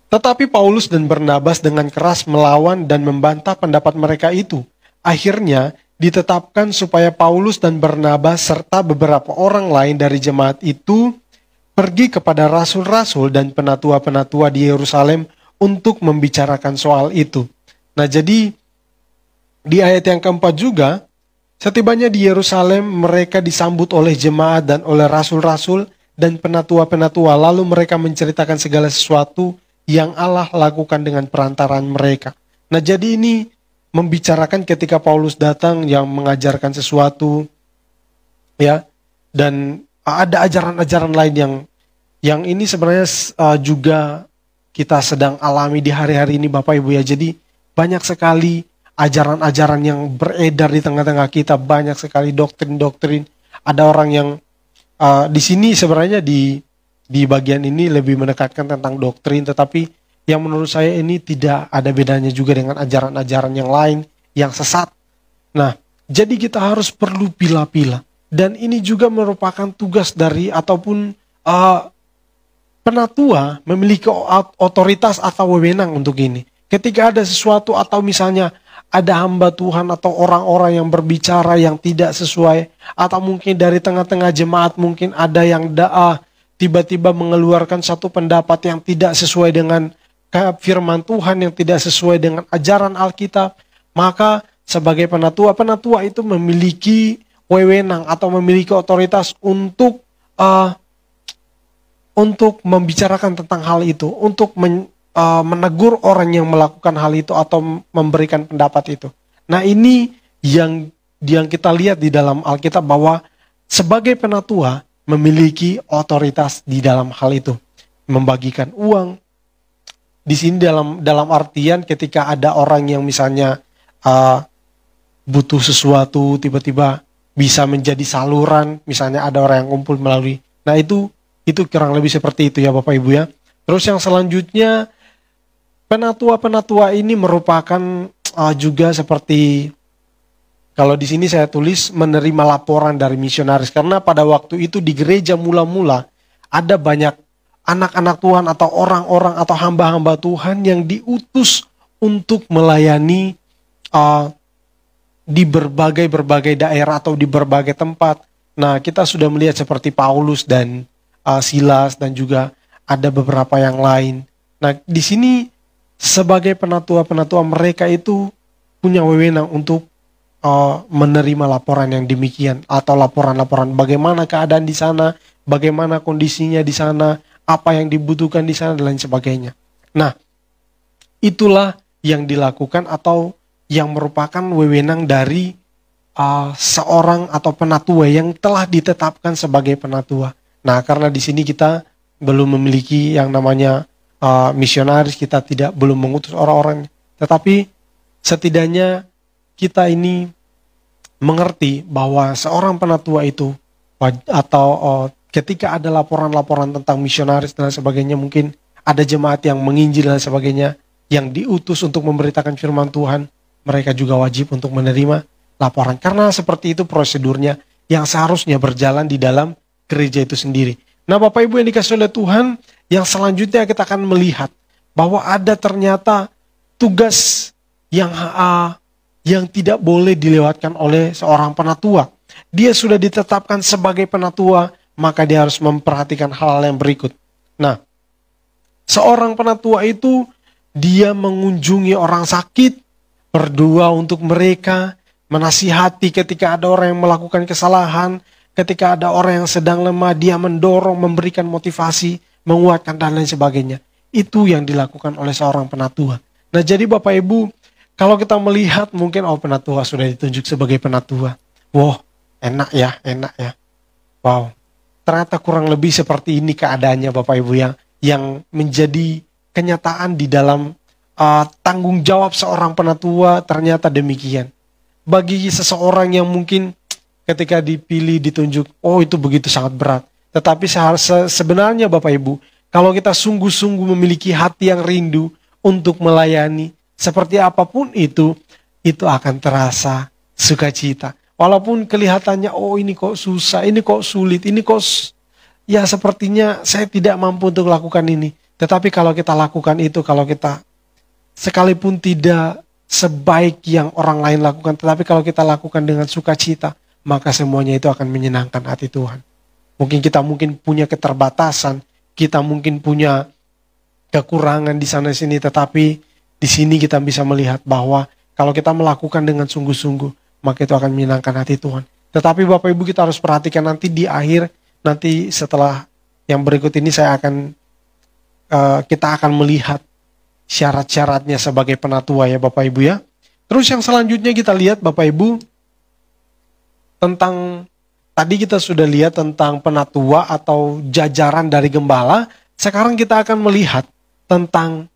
Tetapi Paulus dan Barnabas dengan keras melawan dan membantah pendapat mereka itu. Akhirnya ditetapkan supaya Paulus dan Barnabas serta beberapa orang lain dari jemaat itu pergi kepada rasul-rasul dan penatua-penatua di Yerusalem untuk membicarakan soal itu. Nah, jadi di ayat yang keempat juga, setibanya di Yerusalem mereka disambut oleh jemaat dan oleh rasul-rasul dan penatua-penatua, lalu mereka menceritakan segala sesuatu yang Allah lakukan dengan perantaraan mereka. Nah, jadi ini membicarakan ketika Paulus datang yang mengajarkan sesuatu, ya, dan ada ajaran-ajaran lain yang ini sebenarnya juga kita sedang alami di hari-hari ini Bapak Ibu ya. Jadi banyak sekali ajaran-ajaran yang beredar di tengah-tengah kita, banyak sekali doktrin-doktrin. Ada orang yang di sini sebenarnya di bagian ini lebih menekankan tentang doktrin, tetapi yang menurut saya ini tidak ada bedanya juga dengan ajaran-ajaran yang lain yang sesat. Nah, jadi kita harus perlu pilah-pilah. Dan ini juga merupakan tugas dari ataupun penatua memiliki otoritas atau wewenang untuk ini. Ketika ada sesuatu atau misalnya ada hamba Tuhan atau orang-orang yang berbicara yang tidak sesuai, atau mungkin dari tengah-tengah jemaat mungkin ada yang tiba-tiba mengeluarkan satu pendapat yang tidak sesuai dengan firman Tuhan, yang tidak sesuai dengan ajaran Alkitab, maka sebagai penatua itu memiliki wewenang atau memiliki otoritas untuk membicarakan tentang hal itu, untuk menegur orang yang melakukan hal itu atau memberikan pendapat itu. Nah, ini yang kita lihat di dalam Alkitab bahwa sebagai penatua memiliki otoritas di dalam hal itu, membagikan uang. Di sini dalam artian ketika ada orang yang misalnya butuh sesuatu, tiba-tiba bisa menjadi saluran, misalnya ada orang yang kumpul melalui. Nah, itu kurang lebih seperti itu ya Bapak Ibu ya. Terus yang selanjutnya, penatua-penatua ini merupakan juga seperti, kalau di sini saya tulis menerima laporan dari misionaris, karena pada waktu itu di gereja mula-mula ada banyak anak-anak Tuhan atau orang-orang atau hamba-hamba Tuhan yang diutus untuk melayani di berbagai daerah atau di berbagai tempat. Nah, kita sudah melihat seperti Paulus dan Silas dan juga ada beberapa yang lain. Nah, di sini sebagai penatua-penatua mereka itu punya wewenang untuk menerima laporan yang demikian atau laporan-laporan bagaimana keadaan di sana, bagaimana kondisinya di sana, apa yang dibutuhkan di sana dan lain sebagainya. Nah, itulah yang dilakukan atau yang merupakan wewenang dari seorang atau penatua yang telah ditetapkan sebagai penatua. Nah, karena di sini kita belum memiliki yang namanya misionaris, kita belum mengutus orang-orang, tetapi setidaknya kita ini mengerti bahwa seorang penatua itu atau ketika ada laporan-laporan tentang misionaris dan sebagainya, mungkin ada jemaat yang menginjil dan sebagainya yang diutus untuk memberitakan firman Tuhan, mereka juga wajib untuk menerima laporan. Karena seperti itu prosedurnya yang seharusnya berjalan di dalam gereja itu sendiri. Nah, Bapak Ibu yang dikasihi oleh Tuhan, yang selanjutnya kita akan melihat bahwa ada ternyata tugas yang tidak boleh dilewatkan oleh seorang penatua. Dia sudah ditetapkan sebagai penatua, maka dia harus memperhatikan hal-hal yang berikut. Nah, seorang penatua itu dia mengunjungi orang sakit, berdoa untuk mereka, menasihati ketika ada orang yang melakukan kesalahan, ketika ada orang yang sedang lemah, dia mendorong, memberikan motivasi, menguatkan dan lain sebagainya. Itu yang dilakukan oleh seorang penatua. Nah, jadi Bapak Ibu, kalau kita melihat mungkin penatua sudah ditunjuk sebagai penatua. Wow, enak ya. Wow, ternyata kurang lebih seperti ini keadaannya Bapak Ibu yang menjadi kenyataan di dalam tanggung jawab seorang penatua, ternyata demikian. Bagi seseorang yang mungkin ketika dipilih, ditunjuk, itu begitu sangat berat. Tetapi sebenarnya Bapak Ibu, kalau kita sungguh-sungguh memiliki hati yang rindu untuk melayani, seperti apapun itu akan terasa sukacita. Walaupun kelihatannya, ini kok susah, ini kok sulit, ini kok ya sepertinya saya tidak mampu untuk lakukan ini. Tetapi kalau kita lakukan itu, kalau kita sekalipun tidak sebaik yang orang lain lakukan, tetapi kalau kita lakukan dengan sukacita, maka semuanya itu akan menyenangkan hati Tuhan. Mungkin kita punya keterbatasan, kita mungkin punya kekurangan di sana sini, tetapi di sini kita bisa melihat bahwa kalau kita melakukan dengan sungguh-sungguh, maka itu akan menyenangkan hati Tuhan. Tetapi Bapak Ibu, kita harus perhatikan nanti di akhir, nanti setelah yang berikut ini kita akan melihat syarat-syaratnya sebagai penatua ya Bapak Ibu ya. Terus yang selanjutnya kita lihat Bapak Ibu, tentang tadi kita sudah lihat tentang penatua atau jajaran dari gembala. Sekarang kita akan melihat tentang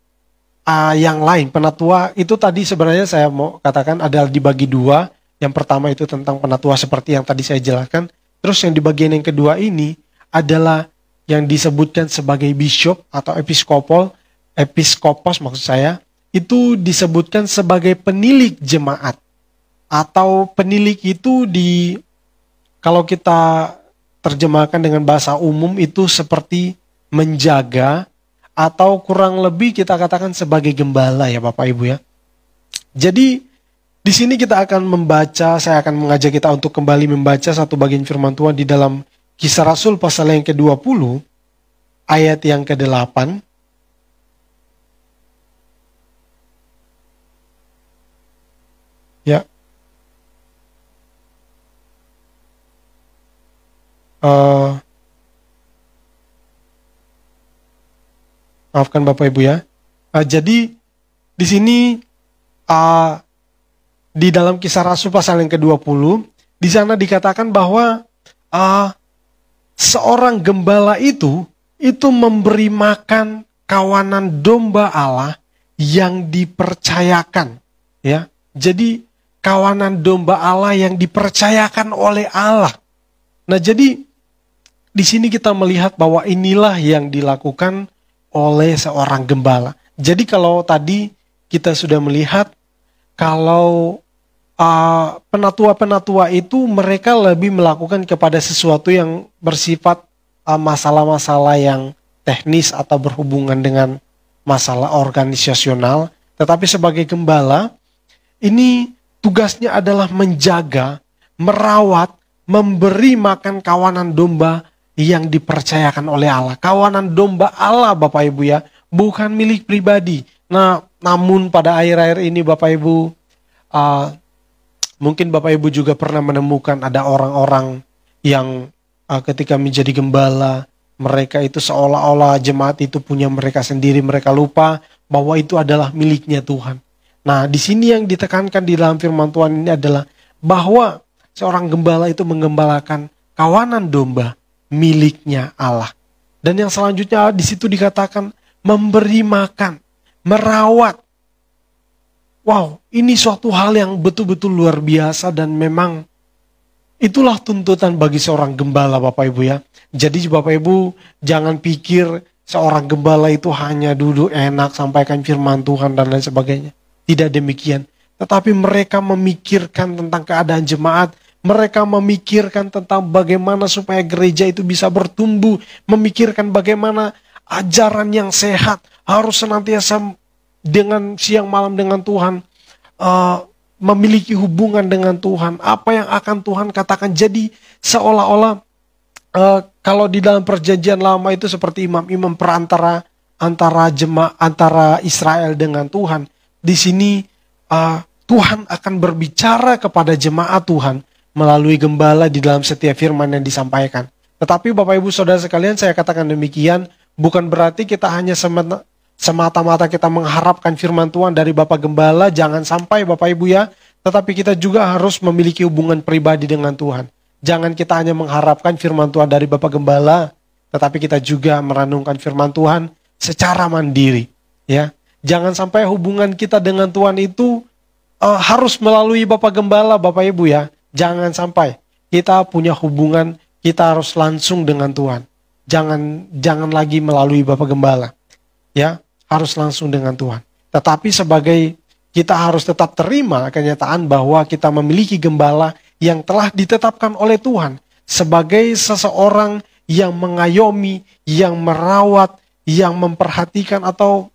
yang lain. Penatua itu tadi sebenarnya saya mau katakan adalah dibagi dua. Yang pertama itu tentang penatua seperti yang tadi saya jelaskan. Terus yang di bagian yang kedua ini adalah yang disebutkan sebagai bishop atau episkopos maksud saya. Itu disebutkan sebagai penilik jemaat. Atau penilik itu kalau kita terjemahkan dengan bahasa umum itu seperti menjaga, atau kurang lebih kita katakan sebagai gembala ya Bapak Ibu ya. Jadi di sini kita akan membaca, saya akan mengajak kita untuk kembali membaca satu bagian firman Tuhan di dalam Kisah Rasul pasal yang ke-20 ayat yang ke-8. Ya. Maafkan Bapak Ibu ya. Jadi di sini di dalam Kisah Rasul pasal yang ke-20, di sana dikatakan bahwa seorang gembala itu memberi makan kawanan domba Allah yang dipercayakan, ya. Jadi kawanan domba Allah yang dipercayakan oleh Allah. Nah, jadi di sini kita melihat bahwa inilah yang dilakukan oleh seorang gembala. Jadi kalau tadi kita sudah melihat kalau penatua-penatua itu mereka lebih melakukan kepada sesuatu yang bersifat masalah-masalah yang teknis atau berhubungan dengan masalah organisasional. Tetapi sebagai gembala, ini tugasnya adalah menjaga, merawat, memberi makan kawanan domba yang dipercayakan oleh Allah. Kawanan domba Allah Bapak Ibu ya, bukan milik pribadi. Nah, namun pada akhir-akhir ini Bapak Ibu, mungkin Bapak Ibu juga pernah menemukan ada orang-orang yang ketika menjadi gembala, mereka itu seolah-olah jemaat itu punya mereka sendiri, mereka lupa bahwa itu adalah miliknya Tuhan. Nah, di sini yang ditekankan di dalam firman Tuhan ini adalah bahwa seorang gembala itu menggembalakan kawanan domba miliknya Allah. Dan yang selanjutnya di situ dikatakan memberi makan, merawat. Wow, ini suatu hal yang betul-betul luar biasa dan memang itulah tuntutan bagi seorang gembala Bapak Ibu ya. Jadi Bapak Ibu jangan pikir seorang gembala itu hanya duduk enak sampaikan firman Tuhan dan lain sebagainya. Tidak demikian. Tetapi mereka memikirkan tentang keadaan jemaat. Mereka memikirkan tentang bagaimana supaya gereja itu bisa bertumbuh. Memikirkan bagaimana ajaran yang sehat harus senantiasa dengan siang malam dengan Tuhan. Memiliki hubungan dengan Tuhan. Apa yang akan Tuhan katakan. Jadi seolah-olah kalau di dalam perjanjian lama itu seperti imam-imam perantara antara Israel dengan Tuhan. Di sini Tuhan akan berbicara kepada jemaat Tuhan melalui gembala di dalam setiap firman yang disampaikan. Tetapi Bapak Ibu Saudara sekalian, saya katakan demikian, bukan berarti kita hanya semata-mata kita mengharapkan firman Tuhan dari Bapak Gembala, jangan sampai Bapak Ibu ya, tetapi kita juga harus memiliki hubungan pribadi dengan Tuhan. Jangan kita hanya mengharapkan firman Tuhan dari Bapak Gembala, tetapi kita juga merenungkan firman Tuhan secara mandiri, ya. Jangan sampai hubungan kita dengan Tuhan itu harus melalui Bapak Gembala, Bapak Ibu ya. Jangan sampai kita punya hubungan, kita harus langsung dengan Tuhan. Jangan lagi melalui Bapak Gembala. Ya, harus langsung dengan Tuhan. Tetapi sebagai kita harus tetap terima kenyataan bahwa kita memiliki gembala yang telah ditetapkan oleh Tuhan sebagai seseorang yang mengayomi, yang merawat, yang memperhatikan atau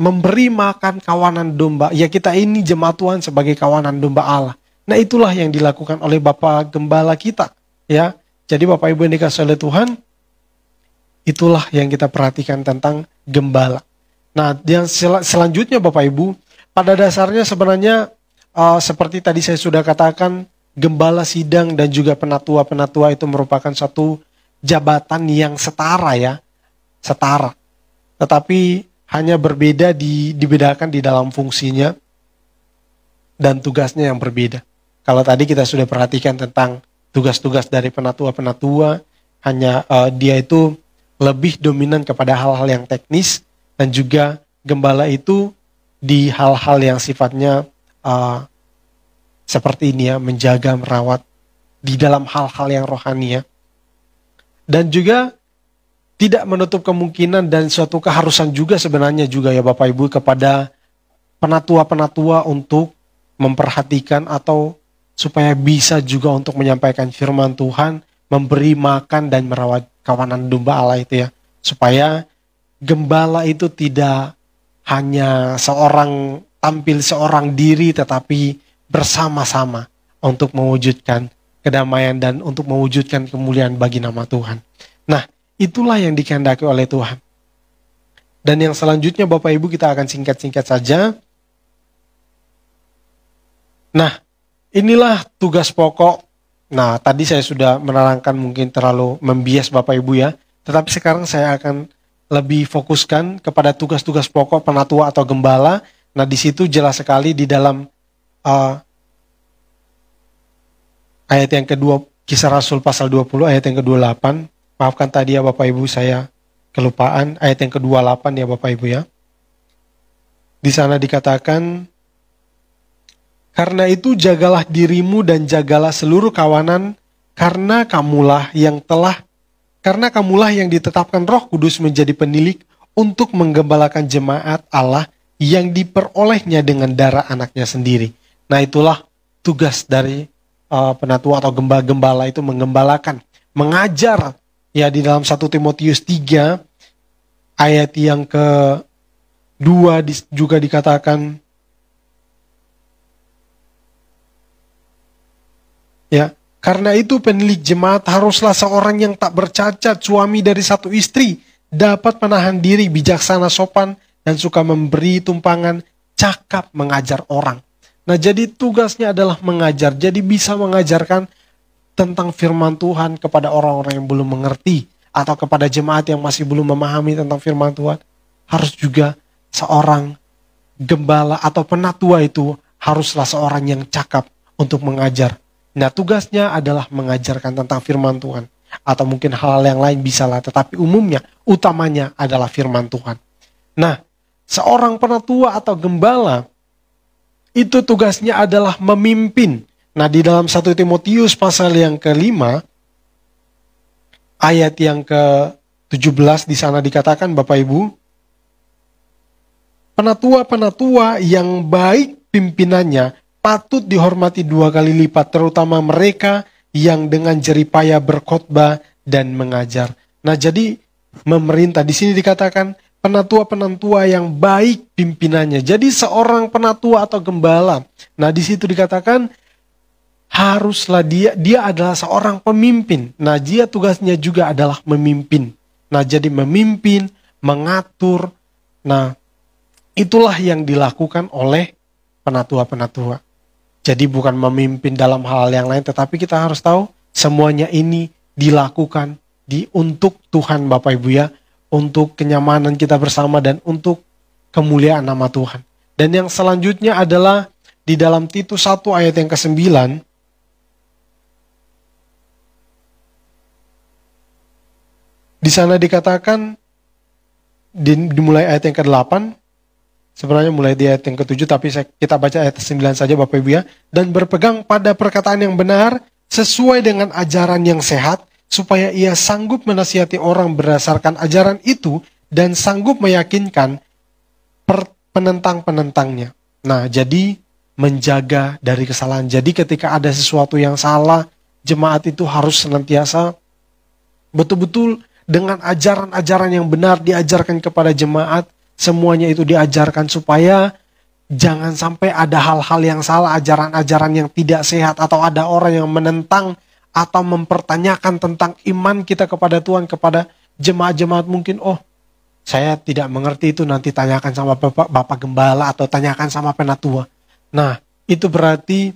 memberi makan kawanan domba. Ya, kita ini jemaat Tuhan sebagai kawanan domba Allah. Nah, itulah yang dilakukan oleh Bapak Gembala kita, ya. Jadi Bapak Ibu yang dikasihi oleh Tuhan, itulah yang kita perhatikan tentang gembala. Nah, yang selanjutnya Bapak Ibu, pada dasarnya sebenarnya seperti tadi saya sudah katakan, gembala sidang dan juga penatua-penatua itu merupakan satu jabatan yang setara ya, setara. tetapi hanya dibedakan di dalam fungsinya dan tugasnya yang berbeda. Kalau tadi kita sudah perhatikan tentang tugas-tugas dari penatua-penatua, hanya dia itu lebih dominan kepada hal-hal yang teknis, dan juga gembala itu di hal-hal yang sifatnya seperti ini ya, menjaga, merawat di dalam hal-hal yang rohani ya. Dan juga tidak menutup kemungkinan dan suatu keharusan juga sebenarnya juga ya Bapak Ibu kepada penatua-penatua untuk memperhatikan atau supaya bisa juga untuk menyampaikan firman Tuhan, memberi makan dan merawat kawanan domba Allah itu ya. Supaya gembala itu tidak hanya tampil seorang diri, tetapi bersama-sama untuk mewujudkan kedamaian dan untuk mewujudkan kemuliaan bagi nama Tuhan. Nah, itulah yang dikehendaki oleh Tuhan. Dan yang selanjutnya Bapak Ibu kita akan singkat-singkat saja. Nah, inilah tugas pokok. Nah, tadi saya sudah menerangkan mungkin terlalu membias Bapak Ibu ya. Tetapi sekarang saya akan lebih fokuskan kepada tugas-tugas pokok penatua atau gembala. Nah, di situ jelas sekali di dalam ayat yang kedua, Kisah Rasul pasal 20 ayat yang ke-28. Maafkan tadi ya Bapak Ibu, saya kelupaan. Ayat yang ke-28 ya Bapak Ibu ya. Di sana dikatakan, karena itu jagalah dirimu dan jagalah seluruh kawanan, karena kamulah yang ditetapkan Roh Kudus menjadi penilik untuk menggembalakan jemaat Allah yang diperolehnya dengan darah anaknya sendiri. Nah, itulah tugas dari penatua atau gembala itu, menggembalakan, mengajar. Ya, di dalam 1 Timotius 3 ayat yang ke-2 juga dikatakan, ya, karena itu penilik jemaat haruslah seorang yang tak bercacat, suami dari satu istri, dapat menahan diri, bijaksana, sopan, dan suka memberi tumpangan, cakap mengajar orang. Nah, jadi tugasnya adalah mengajar. Jadi bisa mengajarkan tentang firman Tuhan kepada orang-orang yang belum mengerti, atau kepada jemaat yang masih belum memahami tentang firman Tuhan. Harus juga seorang gembala atau penatua itu haruslah seorang yang cakap untuk mengajar. Nah, tugasnya adalah mengajarkan tentang firman Tuhan. Atau mungkin hal-hal yang lain bisalah, tetapi umumnya, utamanya adalah firman Tuhan. Nah, seorang penatua atau gembala itu tugasnya adalah memimpin. Nah, di dalam 1 Timotius pasal yang ke-5, ayat yang ke-17 di sana dikatakan Bapak Ibu, penatua-penatua yang baik pimpinannya patut dihormati 2 kali lipat, terutama mereka yang dengan jeripaya berkhotbah dan mengajar. Nah, jadi memerintah di sini dikatakan penatua-penatua yang baik pimpinannya. Jadi seorang penatua atau gembala. Nah, di situ dikatakan haruslah dia adalah seorang pemimpin. Nah, dia tugasnya juga adalah memimpin. Nah, jadi memimpin, mengatur. Nah, itulah yang dilakukan oleh penatua-penatua. Jadi bukan memimpin dalam hal yang lain, tetapi kita harus tahu semuanya ini dilakukan untuk Tuhan Bapak Ibu ya, untuk kenyamanan kita bersama dan untuk kemuliaan nama Tuhan. Dan yang selanjutnya adalah di dalam Titus 1 ayat yang ke-9, di sana dikatakan, dimulai ayat yang ke-8, sebenarnya mulai di ayat yang ke-7, tapi kita baca ayat 9 saja Bapak Ibu ya. Dan berpegang pada perkataan yang benar, sesuai dengan ajaran yang sehat, supaya ia sanggup menasihati orang berdasarkan ajaran itu, dan sanggup meyakinkan penentang-penentangnya. Nah, jadi menjaga dari kesalahan. Jadi ketika ada sesuatu yang salah, jemaat itu harus senantiasa betul-betul dengan ajaran-ajaran yang benar diajarkan kepada jemaat. Semuanya itu diajarkan supaya jangan sampai ada hal-hal yang salah, ajaran-ajaran yang tidak sehat, atau ada orang yang menentang atau mempertanyakan tentang iman kita kepada Tuhan, kepada jemaat-jemaat mungkin, oh saya tidak mengerti itu, nanti tanyakan sama Bapak Gembala atau tanyakan sama penatua. Nah, itu berarti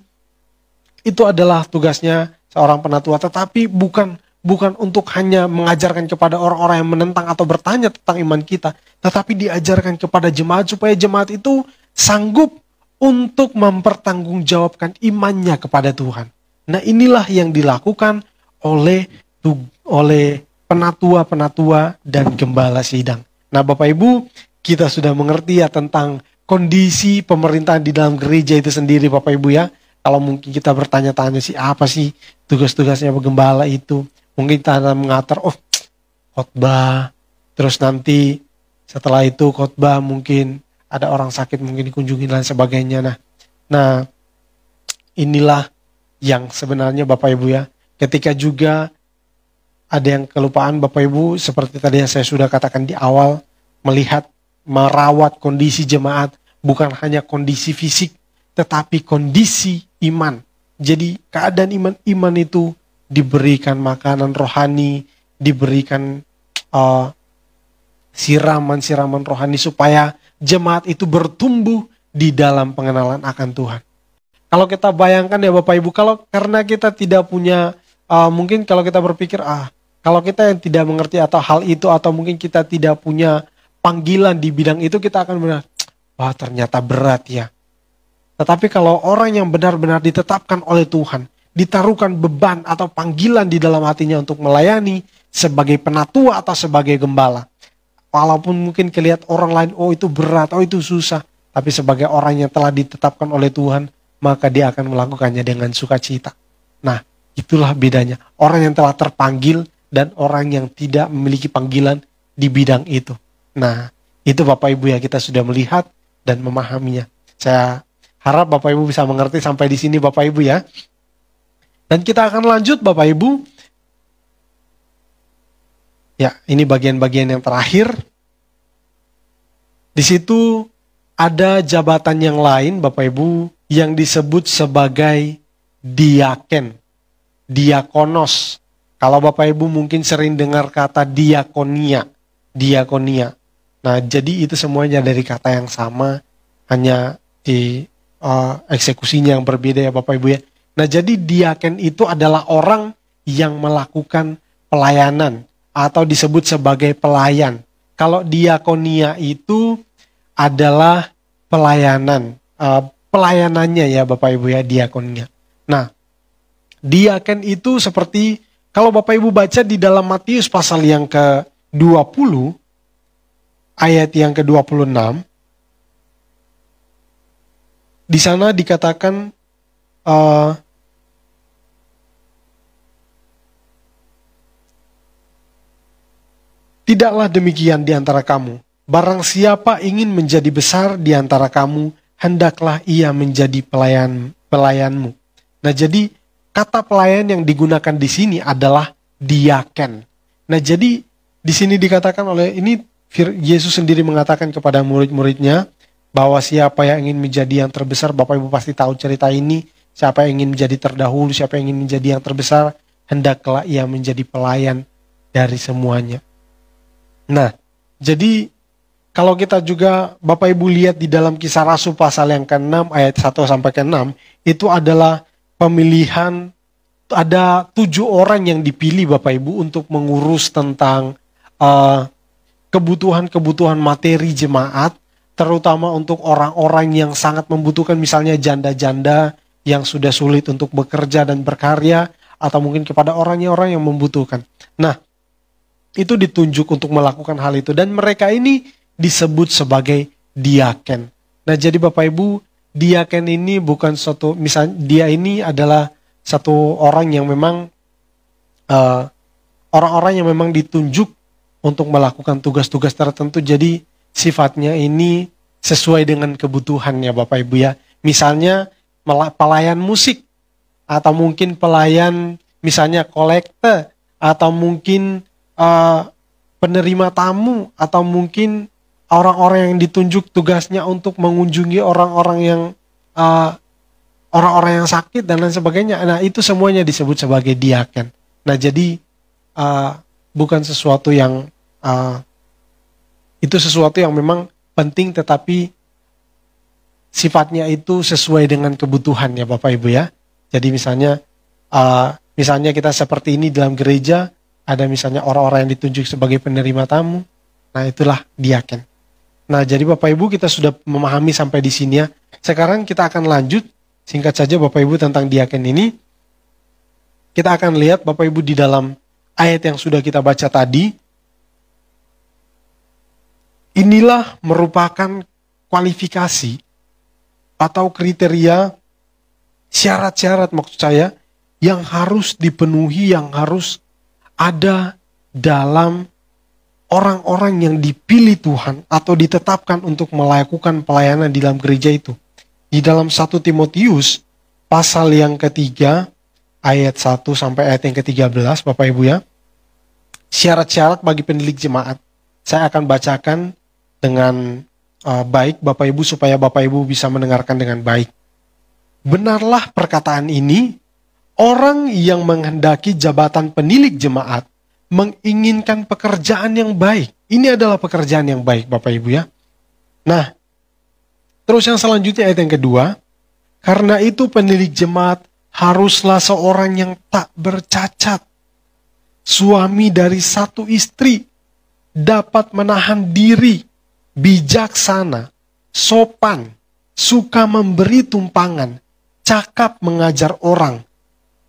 itu adalah tugasnya seorang penatua, tetapi bukan bukan untuk hanya mengajarkan kepada orang-orang yang menentang atau bertanya tentang iman kita, tetapi diajarkan kepada jemaat supaya jemaat itu sanggup untuk mempertanggungjawabkan imannya kepada Tuhan. Nah, inilah yang dilakukan oleh penatua-penatua dan gembala sidang. Nah, Bapak Ibu, kita sudah mengerti ya tentang kondisi pemerintahan di dalam gereja itu sendiri, Bapak Ibu ya. Kalau mungkin kita bertanya-tanya sih apa sih tugas-tugasnya gembala itu, mungkin kita mengatur khotbah, terus nanti setelah itu khotbah mungkin ada orang sakit mungkin dikunjungi dan sebagainya. Nah, inilah yang sebenarnya Bapak Ibu ya. Ketika juga ada yang kelupaan Bapak Ibu, seperti tadi yang saya sudah katakan di awal, melihat, merawat kondisi jemaat, bukan hanya kondisi fisik, tetapi kondisi iman. Jadi keadaan iman itu diberikan makanan rohani, diberikan siraman-siraman rohani supaya jemaat itu bertumbuh di dalam pengenalan akan Tuhan. Kalau kita bayangkan ya Bapak Ibu, karena kita tidak punya, mungkin kalau kita berpikir, kalau kita yang tidak mengerti atau hal itu, atau mungkin kita tidak punya panggilan di bidang itu, kita akan benar, wah ternyata berat ya. Tetapi kalau orang yang benar-benar ditetapkan oleh Tuhan, ditaruhkan beban atau panggilan di dalam hatinya untuk melayani sebagai penatua atau sebagai gembala, walaupun mungkin kelihatan orang lain, itu berat, itu susah. Tapi sebagai orang yang telah ditetapkan oleh Tuhan, maka dia akan melakukannya dengan sukacita. Nah, itulah bedanya. Orang yang telah terpanggil dan orang yang tidak memiliki panggilan di bidang itu. Nah, itu Bapak Ibu ya, kita sudah melihat dan memahaminya. Saya harap Bapak Ibu bisa mengerti sampai di sini Bapak Ibu ya. Dan kita akan lanjut Bapak Ibu. Ya, ini bagian-bagian yang terakhir. Di situ ada jabatan yang lain Bapak Ibu yang disebut sebagai diaken, diakonos. Kalau Bapak Ibu mungkin sering dengar kata diakonia. Nah, jadi itu semuanya dari kata yang sama, hanya di eksekusinya yang berbeda ya Bapak Ibu ya. Nah, jadi diaken itu adalah orang yang melakukan pelayanan atau disebut sebagai pelayan. Kalau diakonia itu adalah pelayanan, pelayanannya ya Bapak Ibu ya, diakonia. Nah, diaken itu seperti kalau Bapak Ibu baca di dalam Matius pasal yang ke-20 ayat yang ke-26, di sana dikatakan tidaklah demikian di antara kamu. Barang siapa ingin menjadi besar di antara kamu, hendaklah ia menjadi pelayanmu. Nah, jadi kata pelayan yang digunakan di sini adalah diaken. Nah, jadi di sini dikatakan oleh ini Yesus sendiri mengatakan kepada murid-muridnya bahwa siapa yang ingin menjadi yang terbesar, Bapak Ibu pasti tahu cerita ini, siapa yang ingin menjadi terdahulu, siapa yang ingin menjadi yang terbesar, hendaklah ia menjadi pelayan dari semuanya. Nah, jadi kalau kita juga Bapak Ibu lihat di dalam Kisah Rasul pasal yang ke-6 ayat 1 sampai ke-6, itu adalah pemilihan, ada 7 orang yang dipilih Bapak Ibu untuk mengurus tentang kebutuhan-kebutuhan materi jemaat, terutama untuk orang-orang yang sangat membutuhkan, misalnya janda-janda yang sudah sulit untuk bekerja dan berkarya, atau mungkin kepada orang-orang yang membutuhkan. Nah, itu ditunjuk untuk melakukan hal itu, dan mereka ini disebut sebagai diaken. Nah, jadi Bapak Ibu, diaken ini bukan suatu, misalnya dia ini adalah satu orang yang memang orang-orang yang memang ditunjuk untuk melakukan tugas-tugas tertentu. Jadi sifatnya ini sesuai dengan kebutuhannya Bapak Ibu ya. Misalnya pelayan musik, atau mungkin pelayan misalnya kolekte, atau mungkin penerima tamu, atau mungkin orang-orang yang ditunjuk tugasnya untuk mengunjungi orang-orang yang sakit dan lain sebagainya. Nah, itu semuanya disebut sebagai diaken. Nah, jadi bukan sesuatu yang itu sesuatu yang memang penting, tetapi sifatnya itu sesuai dengan kebutuhan ya Bapak Ibu ya. Jadi misalnya Misalnya kita seperti ini dalam gereja, ada misalnya orang-orang yang ditunjuk sebagai penerima tamu. Nah, itulah diaken. Nah, jadi Bapak Ibu kita sudah memahami sampai di sini ya. Sekarang kita akan lanjut, singkat saja Bapak Ibu tentang diaken ini. Kita akan lihat Bapak Ibu di dalam ayat yang sudah kita baca tadi. Inilah merupakan kualifikasi atau kriteria, syarat-syarat maksud saya, yang harus dipenuhi, yang harus ada dalam orang-orang yang dipilih Tuhan atau ditetapkan untuk melakukan pelayanan di dalam gereja itu. Di dalam 1 Timotius pasal yang ketiga ayat 1 sampai ayat yang ke-13 Bapak Ibu ya. Syarat-syarat bagi penilik jemaat. Saya akan bacakan dengan baik Bapak Ibu supaya Bapak Ibu bisa mendengarkan dengan baik. Benarlah perkataan ini, orang yang menghendaki jabatan penilik jemaat menginginkan pekerjaan yang baik. Ini adalah pekerjaan yang baik Bapak Ibu ya. Nah, terus yang selanjutnya ayat yang kedua. Karena itu penilik jemaat haruslah seorang yang tak bercacat. Suami dari satu istri, dapat menahan diri, bijaksana, sopan, suka memberi tumpangan, cakap mengajar orang,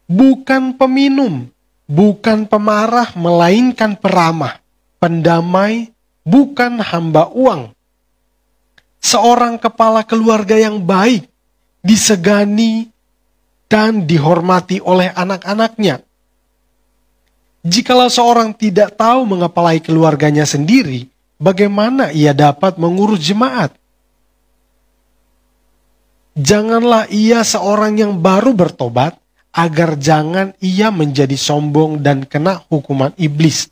bukan peminum, bukan pemarah, melainkan peramah, pendamai, bukan hamba uang. Seorang kepala keluarga yang baik, disegani dan dihormati oleh anak-anaknya. Jikalau seorang tidak tahu mengepalai keluarganya sendiri, bagaimana ia dapat mengurus jemaat? Janganlah ia seorang yang baru bertobat, agar jangan ia menjadi sombong dan kena hukuman iblis.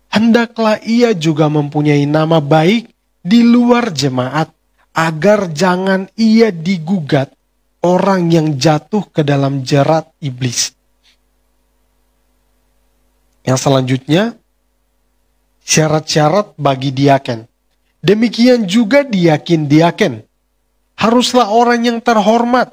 Hendaklah ia juga mempunyai nama baik di luar jemaat, agar jangan ia digugat orang yang jatuh ke dalam jerat iblis. Yang selanjutnya, syarat-syarat bagi diaken. Demikian juga diaken. Haruslah orang yang terhormat,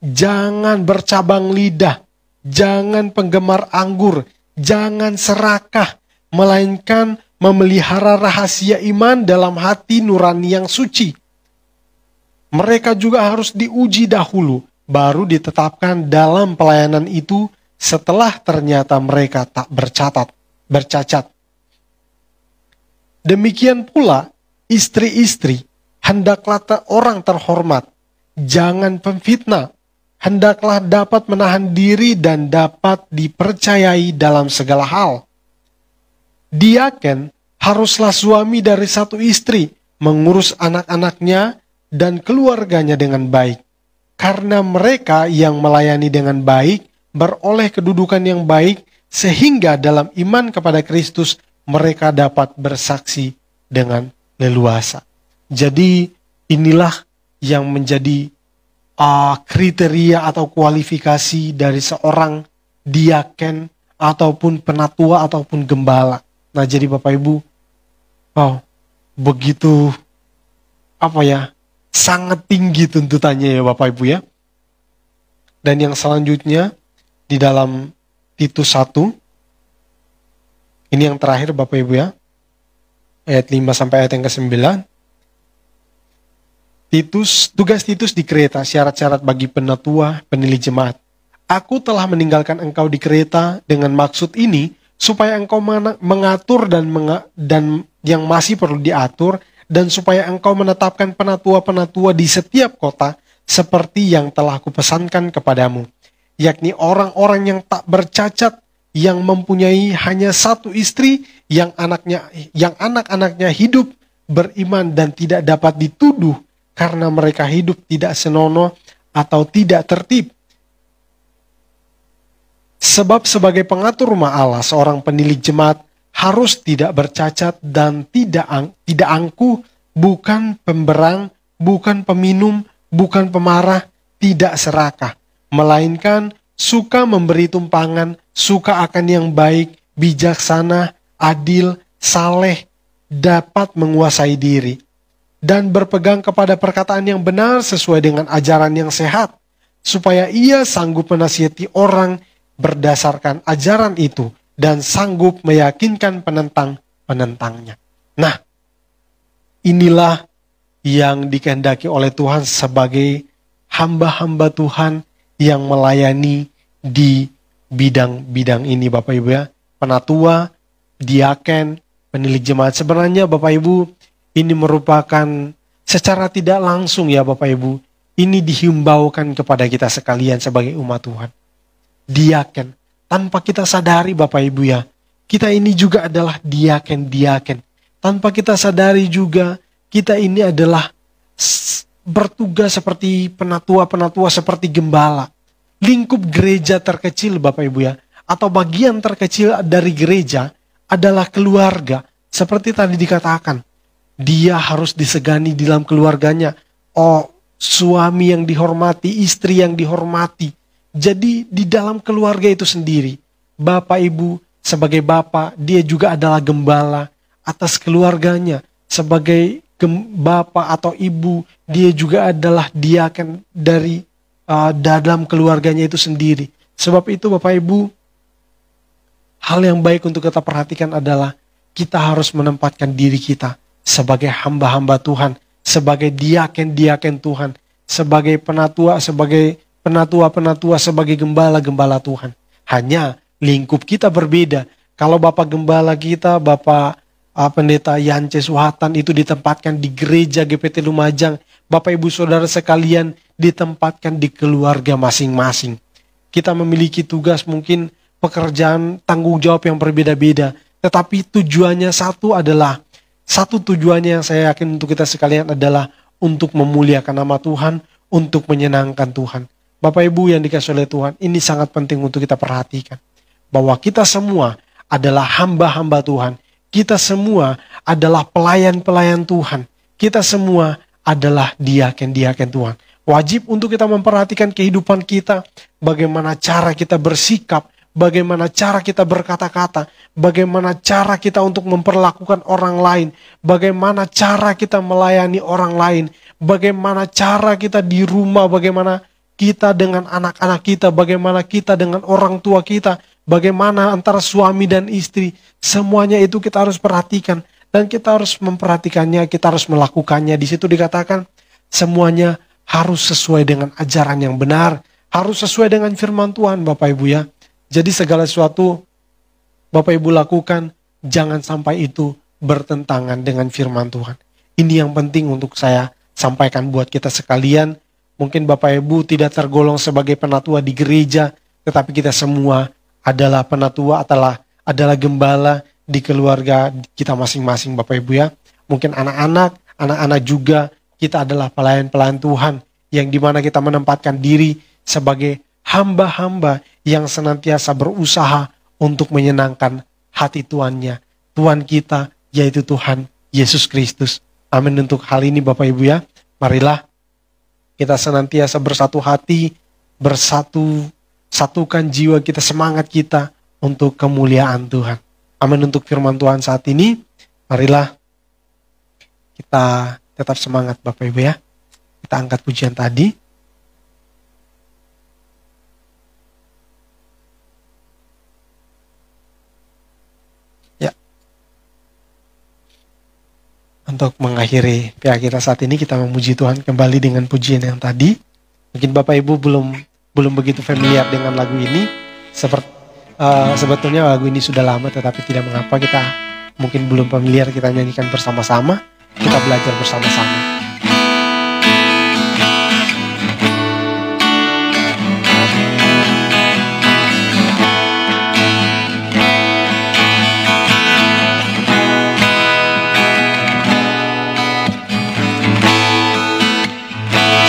jangan bercabang lidah, jangan penggemar anggur, jangan serakah, melainkan memelihara rahasia iman dalam hati nurani yang suci. Mereka juga harus diuji dahulu, baru ditetapkan dalam pelayanan itu setelah ternyata mereka tak bercacat. Demikian pula istri-istri, hendaklah orang terhormat, jangan pemfitnah, hendaklah dapat menahan diri dan dapat dipercayai dalam segala hal. Diaken haruslah suami dari satu istri, mengurus anak-anaknya dan keluarganya dengan baik. Karena mereka yang melayani dengan baik, beroleh kedudukan yang baik, sehingga dalam iman kepada Kristus, mereka dapat bersaksi dengan leluasa. Jadi inilah yang menjadi kriteria atau kualifikasi dari seorang diaken ataupun penatua ataupun gembala. Nah, jadi Bapak Ibu, begitu sangat tinggi tuntutannya ya Bapak Ibu ya. Dan yang selanjutnya di dalam Titus 1, ini yang terakhir Bapak Ibu ya, ayat 5 sampai ayat yang ke-9. Tugas Titus di Kreta, syarat-syarat bagi penatua, penilik jemaat. Aku telah meninggalkan engkau di Kreta dengan maksud ini, supaya engkau mengatur dan yang masih perlu diatur, dan supaya engkau menetapkan penatua-penatua di setiap kota, seperti yang telah kupesankan kepadamu, yakni orang-orang yang tak bercacat, yang mempunyai hanya satu istri, yang anak-anaknya hidup beriman dan tidak dapat dituduh, karena mereka hidup tidak senonoh atau tidak tertib. Sebab sebagai pengatur rumah Allah, seorang penilik jemaat harus tidak bercacat dan tidak angkuh, bukan pemberang, bukan peminum, bukan pemarah, tidak serakah, melainkan suka memberi tumpangan, suka akan yang baik, bijaksana, adil, saleh, dapat menguasai diri, dan berpegang kepada perkataan yang benar sesuai dengan ajaran yang sehat, supaya ia sanggup menasihati orang berdasarkan ajaran itu dan sanggup meyakinkan penentang-penentangnya. Nah, inilah yang dikehendaki oleh Tuhan sebagai hamba-hamba Tuhan yang melayani di bidang-bidang ini, Bapak Ibu ya. Penatua, diaken, penilik jemaat. Sebenarnya Bapak Ibu, ini merupakan secara tidak langsung ya Bapak Ibu, ini dihimbaukan kepada kita sekalian sebagai umat Tuhan. Diaken, tanpa kita sadari Bapak Ibu ya, kita ini juga adalah diaken-diaken. Tanpa kita sadari juga, kita ini adalah bertugas seperti penatua-penatua, seperti gembala. Lingkup gereja terkecil Bapak Ibu ya, atau bagian terkecil dari gereja adalah keluarga. Seperti tadi dikatakan, dia harus disegani di dalam keluarganya. Oh, suami yang dihormati, istri yang dihormati. Jadi di dalam keluarga itu sendiri, Bapak Ibu sebagai bapak, dia juga adalah gembala atas keluarganya. Sebagai bapak atau ibu, dia juga adalah diaken dari dalam keluarganya itu sendiri. Sebab itu Bapak Ibu, hal yang baik untuk kita perhatikan adalah kita harus menempatkan diri kita sebagai hamba-hamba Tuhan, sebagai diaken-diaken Tuhan, sebagai penatua, sebagai penatua-penatua, sebagai gembala-gembala Tuhan. Hanya lingkup kita berbeda. Kalau Bapak Gembala kita, Bapak Pendeta Yance Suhatan itu ditempatkan di gereja GPT Lumajang, Bapak Ibu Saudara sekalian ditempatkan di keluarga masing-masing. Kita memiliki tugas, mungkin pekerjaan, tanggung jawab yang berbeda-beda, tetapi tujuannya satu tujuannya yang saya yakin untuk kita sekalian adalah untuk memuliakan nama Tuhan, untuk menyenangkan Tuhan. Bapak Ibu yang dikasihi oleh Tuhan, ini sangat penting untuk kita perhatikan. Bahwa kita semua adalah hamba-hamba Tuhan. Kita semua adalah pelayan-pelayan Tuhan. Kita semua adalah diaken-diaken Tuhan. Wajib untuk kita memperhatikan kehidupan kita, bagaimana cara kita bersikap, bagaimana cara kita berkata-kata, bagaimana cara kita untuk memperlakukan orang lain, bagaimana cara kita melayani orang lain, bagaimana cara kita di rumah, bagaimana kita dengan anak-anak kita, bagaimana kita dengan orang tua kita, bagaimana antara suami dan istri, semuanya itu kita harus perhatikan. Dan kita harus memperhatikannya, kita harus melakukannya. Di situ dikatakan semuanya harus sesuai dengan ajaran yang benar, harus sesuai dengan firman Tuhan Bapak Ibu ya. Jadi segala sesuatu Bapak Ibu lakukan, jangan sampai itu bertentangan dengan firman Tuhan. Ini yang penting untuk saya sampaikan buat kita sekalian. Mungkin Bapak Ibu tidak tergolong sebagai penatua di gereja, tetapi kita semua adalah penatua, adalah gembala di keluarga kita masing-masing Bapak Ibu ya. Mungkin anak-anak juga kita adalah pelayan-pelayan Tuhan, yang dimana kita menempatkan diri sebagai hamba-hamba yang senantiasa berusaha untuk menyenangkan hati Tuannya, Tuhan kita, yaitu Tuhan Yesus Kristus. Amin untuk hal ini Bapak Ibu ya. Marilah kita senantiasa bersatu hati, satukan jiwa kita, semangat kita untuk kemuliaan Tuhan. Amin untuk firman Tuhan saat ini. Marilah kita tetap semangat Bapak Ibu ya. Kita angkat pujian tadi. Ya. Untuk mengakhiri PA kita saat ini, kita memuji Tuhan kembali dengan pujian yang tadi. Mungkin Bapak Ibu belum begitu familiar dengan lagu ini. Sebetulnya lagu ini sudah lama, tetapi tidak mengapa, kita mungkin belum familiar, kita nyanyikan bersama-sama, kita belajar bersama-sama.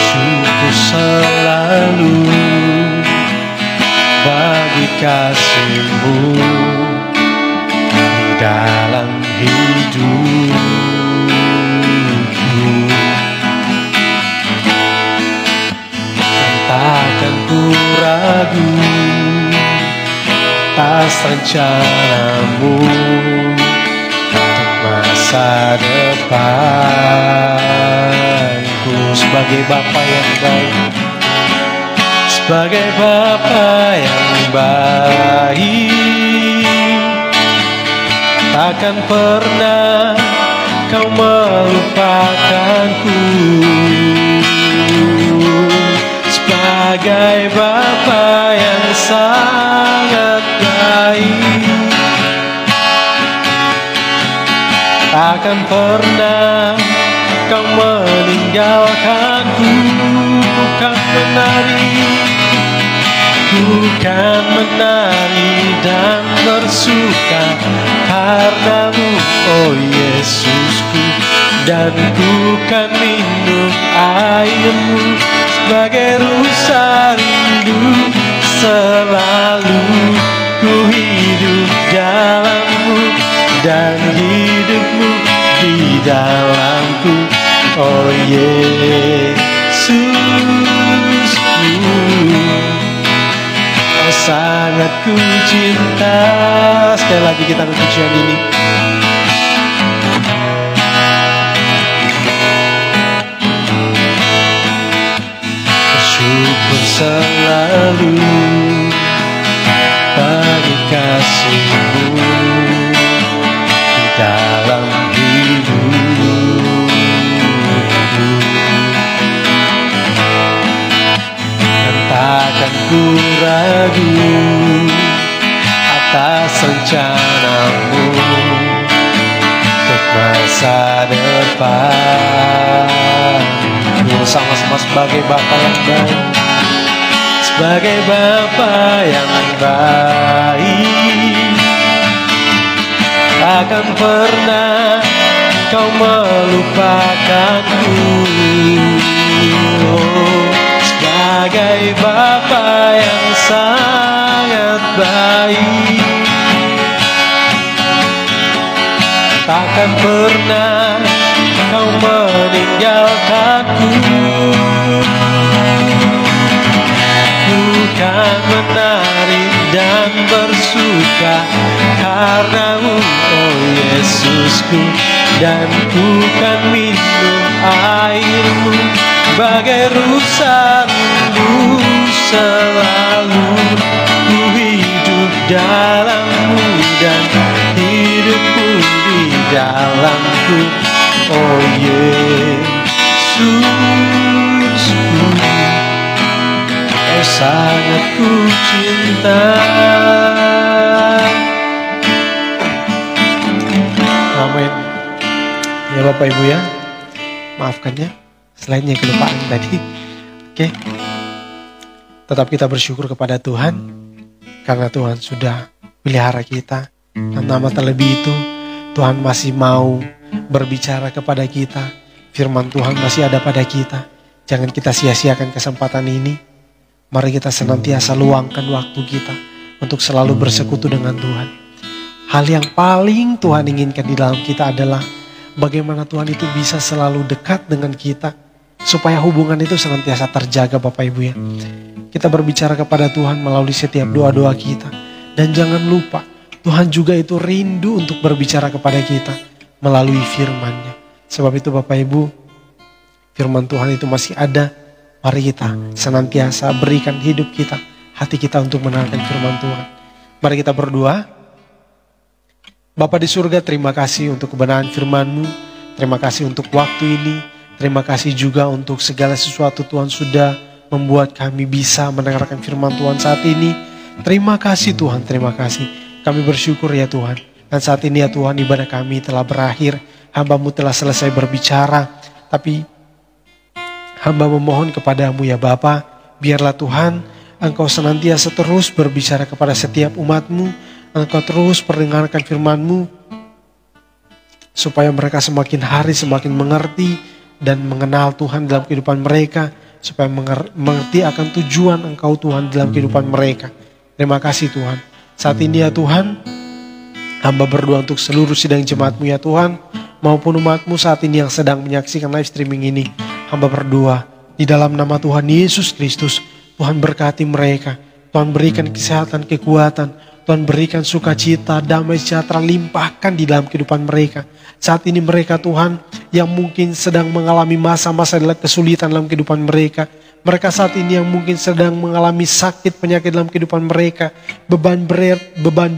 Syukur selalu bagi kasih-Mu di dalam hidupku. Takkan ku ragu atas rencana-Mu untuk masa depanku. Sebagai Bapa yang baik, sebagai Bapa yang baik. Takkan pernah Kau melupakanku. Sebagai Bapa yang sangat baik, takkan pernah Kau meninggalkanku. Bukan menari dan bersuka karenamu, oh Yesusku. Dan bukan minum airmu sebagai rusa rindu. Selalu ku hidup dalammu dan hidupmu di dalamku, oh Yesusku. Oh sangat ku cinta. Sekali lagi kita pujian ini. Bersyukur selalu bagi kasih-Mu di dalam hidupku. Dan takkan ku ragu atas rencana-Mu untuk masa depan. Sama-sama sebagai Bapa yang baik, sebagai Bapa yang baik, takkan pernah Kau melupakanku. Sebagai Bapa yang sangat baik, takkan pernah Kau meninggalkanku. Bukan menari dan bersuka karenamu, oh Yesusku. Dan bukan minum airmu bagai rusa rindu. Selalu ku hidup dalammu dan hidupku di dalamku, oh Yesusku. Oh sangat ku cinta. Amin. Ya Bapak Ibu ya, maafkan ya selainnya kelupaan tadi. Oke, tetap kita bersyukur kepada Tuhan karena Tuhan sudah pelihara kita. Dan nama terlebih itu Tuhan masih mau berbicara kepada kita. Firman Tuhan masih ada pada kita. Jangan kita sia-siakan kesempatan ini. Mari kita senantiasa luangkan waktu kita untuk selalu bersekutu dengan Tuhan. Hal yang paling Tuhan inginkan di dalam kita adalah bagaimana Tuhan itu bisa selalu dekat dengan kita, supaya hubungan itu senantiasa terjaga Bapak Ibu ya. Kita berbicara kepada Tuhan melalui setiap doa-doa kita. Dan jangan lupa, Tuhan juga itu rindu untuk berbicara kepada kita melalui firman-Nya. Sebab itu Bapak Ibu, firman Tuhan itu masih ada. Mari kita senantiasa berikan hidup kita, hati kita untuk mendengarkan firman Tuhan. Mari kita berdoa. Bapa di surga, terima kasih untuk kebenaran firman-Mu. Terima kasih untuk waktu ini. Terima kasih juga untuk segala sesuatu Tuhan sudah membuat kami bisa mendengarkan firman Tuhan saat ini. Terima kasih Tuhan, terima kasih. Kami bersyukur ya Tuhan. Dan saat ini ya Tuhan, ibadah kami telah berakhir. Hamba-Mu telah selesai berbicara. Tapi hamba memohon kepadamu ya Bapa, biarlah Tuhan Engkau senantiasa terus berbicara kepada setiap umat-Mu. Engkau terus mendengarkan firman-Mu, supaya mereka semakin hari semakin mengerti dan mengenal Tuhan dalam kehidupan mereka, supaya mengerti akan tujuan Engkau Tuhan dalam kehidupan mereka. Terima kasih Tuhan. Saat ini ya Tuhan, hamba berdoa untuk seluruh sidang jemaat-Mu ya Tuhan, maupun umat-Mu saat ini yang sedang menyaksikan live streaming ini. Hamba berdoa di dalam nama Tuhan Yesus Kristus, Tuhan berkati mereka. Tuhan berikan kesehatan, kekuatan. Tuhan berikan sukacita, damai sejahtera, limpahkan di dalam kehidupan mereka. Saat ini mereka Tuhan yang mungkin sedang mengalami masa-masa kesulitan dalam kehidupan mereka. Mereka saat ini yang mungkin sedang mengalami sakit penyakit dalam kehidupan mereka, beban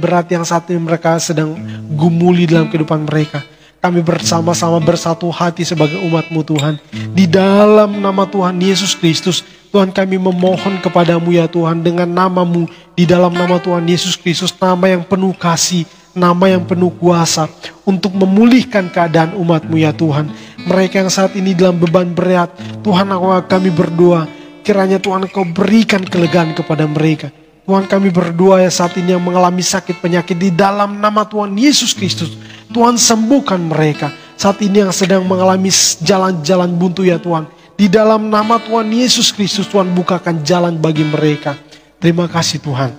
berat yang saat ini mereka sedang gumuli dalam kehidupan mereka. Kami bersama-sama bersatu hati sebagai umat-Mu Tuhan. Di dalam nama Tuhan Yesus Kristus, Tuhan kami memohon kepadamu ya Tuhan, dengan nama-Mu, di dalam nama Tuhan Yesus Kristus, nama yang penuh kasih, nama yang penuh kuasa, untuk memulihkan keadaan umat-Mu ya Tuhan. Mereka yang saat ini dalam beban berat, Tuhan kami berdoa, kiranya Tuhan Engkau berikan kelegaan kepada mereka. Tuhan kami berdoa ya saat ini yang mengalami sakit penyakit, di dalam nama Tuhan Yesus Kristus, Tuhan sembuhkan mereka. Saat ini yang sedang mengalami jalan-jalan buntu ya Tuhan, di dalam nama Tuhan Yesus Kristus, Tuhan bukakan jalan bagi mereka. Terima kasih Tuhan.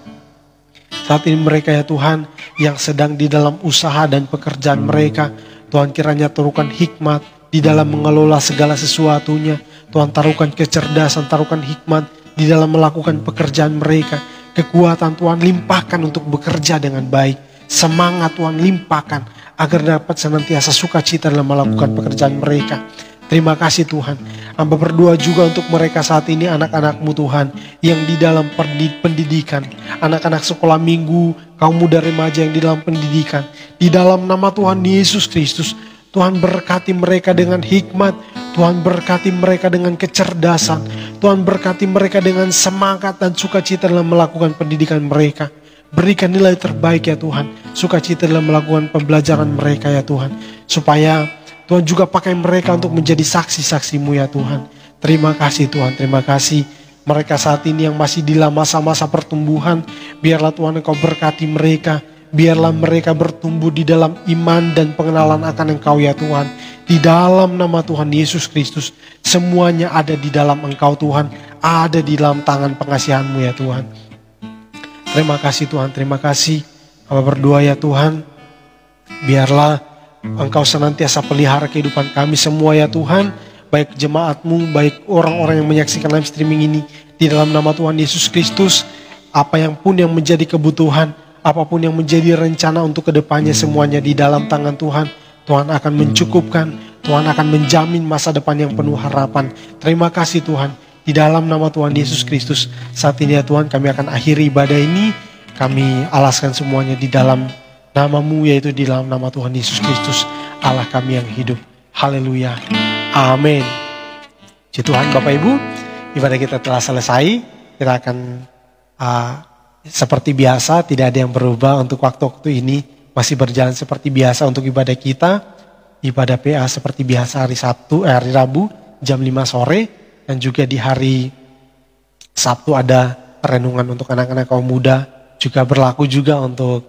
Saat ini mereka ya Tuhan yang sedang di dalam usaha dan pekerjaan mereka, Tuhan kiranya turunkan hikmat di dalam mengelola segala sesuatunya. Tuhan taruhkan kecerdasan, taruhkan hikmat di dalam melakukan pekerjaan mereka. Kekuatan Tuhan limpahkan untuk bekerja dengan baik. Semangat Tuhan limpahkan agar dapat senantiasa sukacita dalam melakukan pekerjaan mereka. Terima kasih Tuhan. Hamba berdoa juga untuk mereka saat ini, anak-anak-Mu Tuhan, yang di dalam pendidikan, anak-anak sekolah minggu, kaum muda remaja yang di dalam pendidikan. Di dalam nama Tuhan Yesus Kristus, Tuhan berkati mereka dengan hikmat, Tuhan berkati mereka dengan kecerdasan, Tuhan berkati mereka dengan semangat dan sukacita dalam melakukan pendidikan mereka. Berikan nilai terbaik ya Tuhan, sukacita dalam melakukan pembelajaran mereka ya Tuhan, supaya Tuhan juga pakai mereka untuk menjadi saksi-saksi-Mu ya Tuhan. Terima kasih Tuhan, terima kasih. Mereka saat ini yang masih di masa-masa pertumbuhan, biarlah Tuhan Engkau berkati mereka. Biarlah mereka bertumbuh di dalam iman dan pengenalan akan Engkau ya Tuhan. Di dalam nama Tuhan Yesus Kristus, semuanya ada di dalam Engkau Tuhan, ada di dalam tangan pengasihan-Mu ya Tuhan. Terima kasih Tuhan, terima kasih. Kami berdoa ya Tuhan, biarlah Engkau senantiasa pelihara kehidupan kami semua ya Tuhan, baik jemaat-Mu, baik orang-orang yang menyaksikan live streaming ini. Di dalam nama Tuhan Yesus Kristus, apa yang pun yang menjadi kebutuhan, apapun yang menjadi rencana untuk kedepannya, semuanya di dalam tangan Tuhan. Tuhan akan mencukupkan, Tuhan akan menjamin masa depan yang penuh harapan. Terima kasih Tuhan. Di dalam nama Tuhan Yesus Kristus, saat ini ya Tuhan, kami akan akhiri ibadah ini. Kami alaskan semuanya di dalam nama-Mu, yaitu di dalam nama Tuhan Yesus Kristus, Allah kami yang hidup. Haleluya. Amin. Puji Tuhan Bapak Ibu, ibadah kita telah selesai. Kita akan seperti biasa, tidak ada yang berubah untuk waktu-waktu ini. Masih berjalan seperti biasa untuk ibadah kita. Ibadah PA seperti biasa hari Rabu jam 5 sore. Dan juga di hari Sabtu ada renungan untuk anak-anak kaum muda. Juga berlaku juga untuk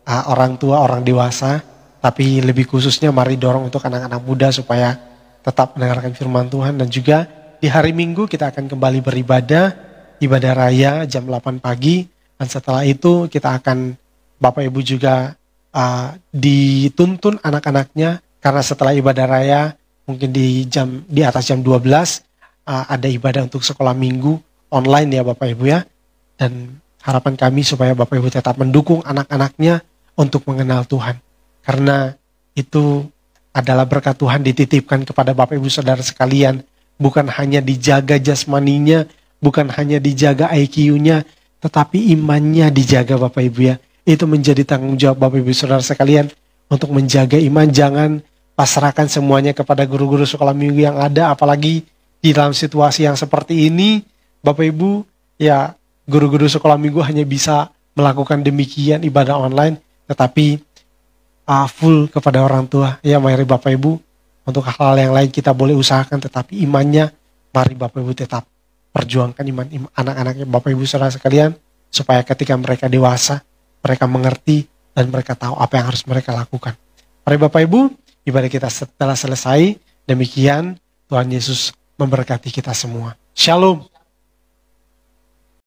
orang tua, orang dewasa. Tapi lebih khususnya mari dorong untuk anak-anak muda supaya tetap mendengarkan firman Tuhan. Dan juga di hari Minggu kita akan kembali beribadah. Ibadah raya jam 8 pagi. Dan setelah itu kita akan, Bapak Ibu juga dituntun anak-anaknya. Karena setelah ibadah raya mungkin di atas jam 12 ada ibadah untuk sekolah minggu online ya Bapak Ibu ya. Dan harapan kami supaya Bapak Ibu tetap mendukung anak-anaknya untuk mengenal Tuhan. Karena itu adalah berkat Tuhan dititipkan kepada Bapak Ibu Saudara sekalian. Bukan hanya dijaga jasmaninya, bukan hanya dijaga IQ-nya, tetapi imannya dijaga Bapak Ibu ya. Itu menjadi tanggung jawab Bapak Ibu Saudara sekalian untuk menjaga iman. Jangan pasrahkan semuanya kepada guru-guru sekolah minggu yang ada, apalagi di dalam situasi yang seperti ini, Bapak Ibu, ya guru-guru sekolah minggu hanya bisa melakukan demikian ibadah online, tetapi full kepada orang tua. Ya mari Bapak Ibu, untuk hal-hal yang lain kita boleh usahakan, tetapi imannya, mari Bapak Ibu tetap perjuangkan iman anak-anaknya Bapak Ibu saudara sekalian, supaya ketika mereka dewasa, mereka mengerti dan mereka tahu apa yang harus mereka lakukan. Mari Bapak Ibu, ibadah kita setelah selesai. Demikian, Tuhan Yesus memberkati kita semua. Shalom.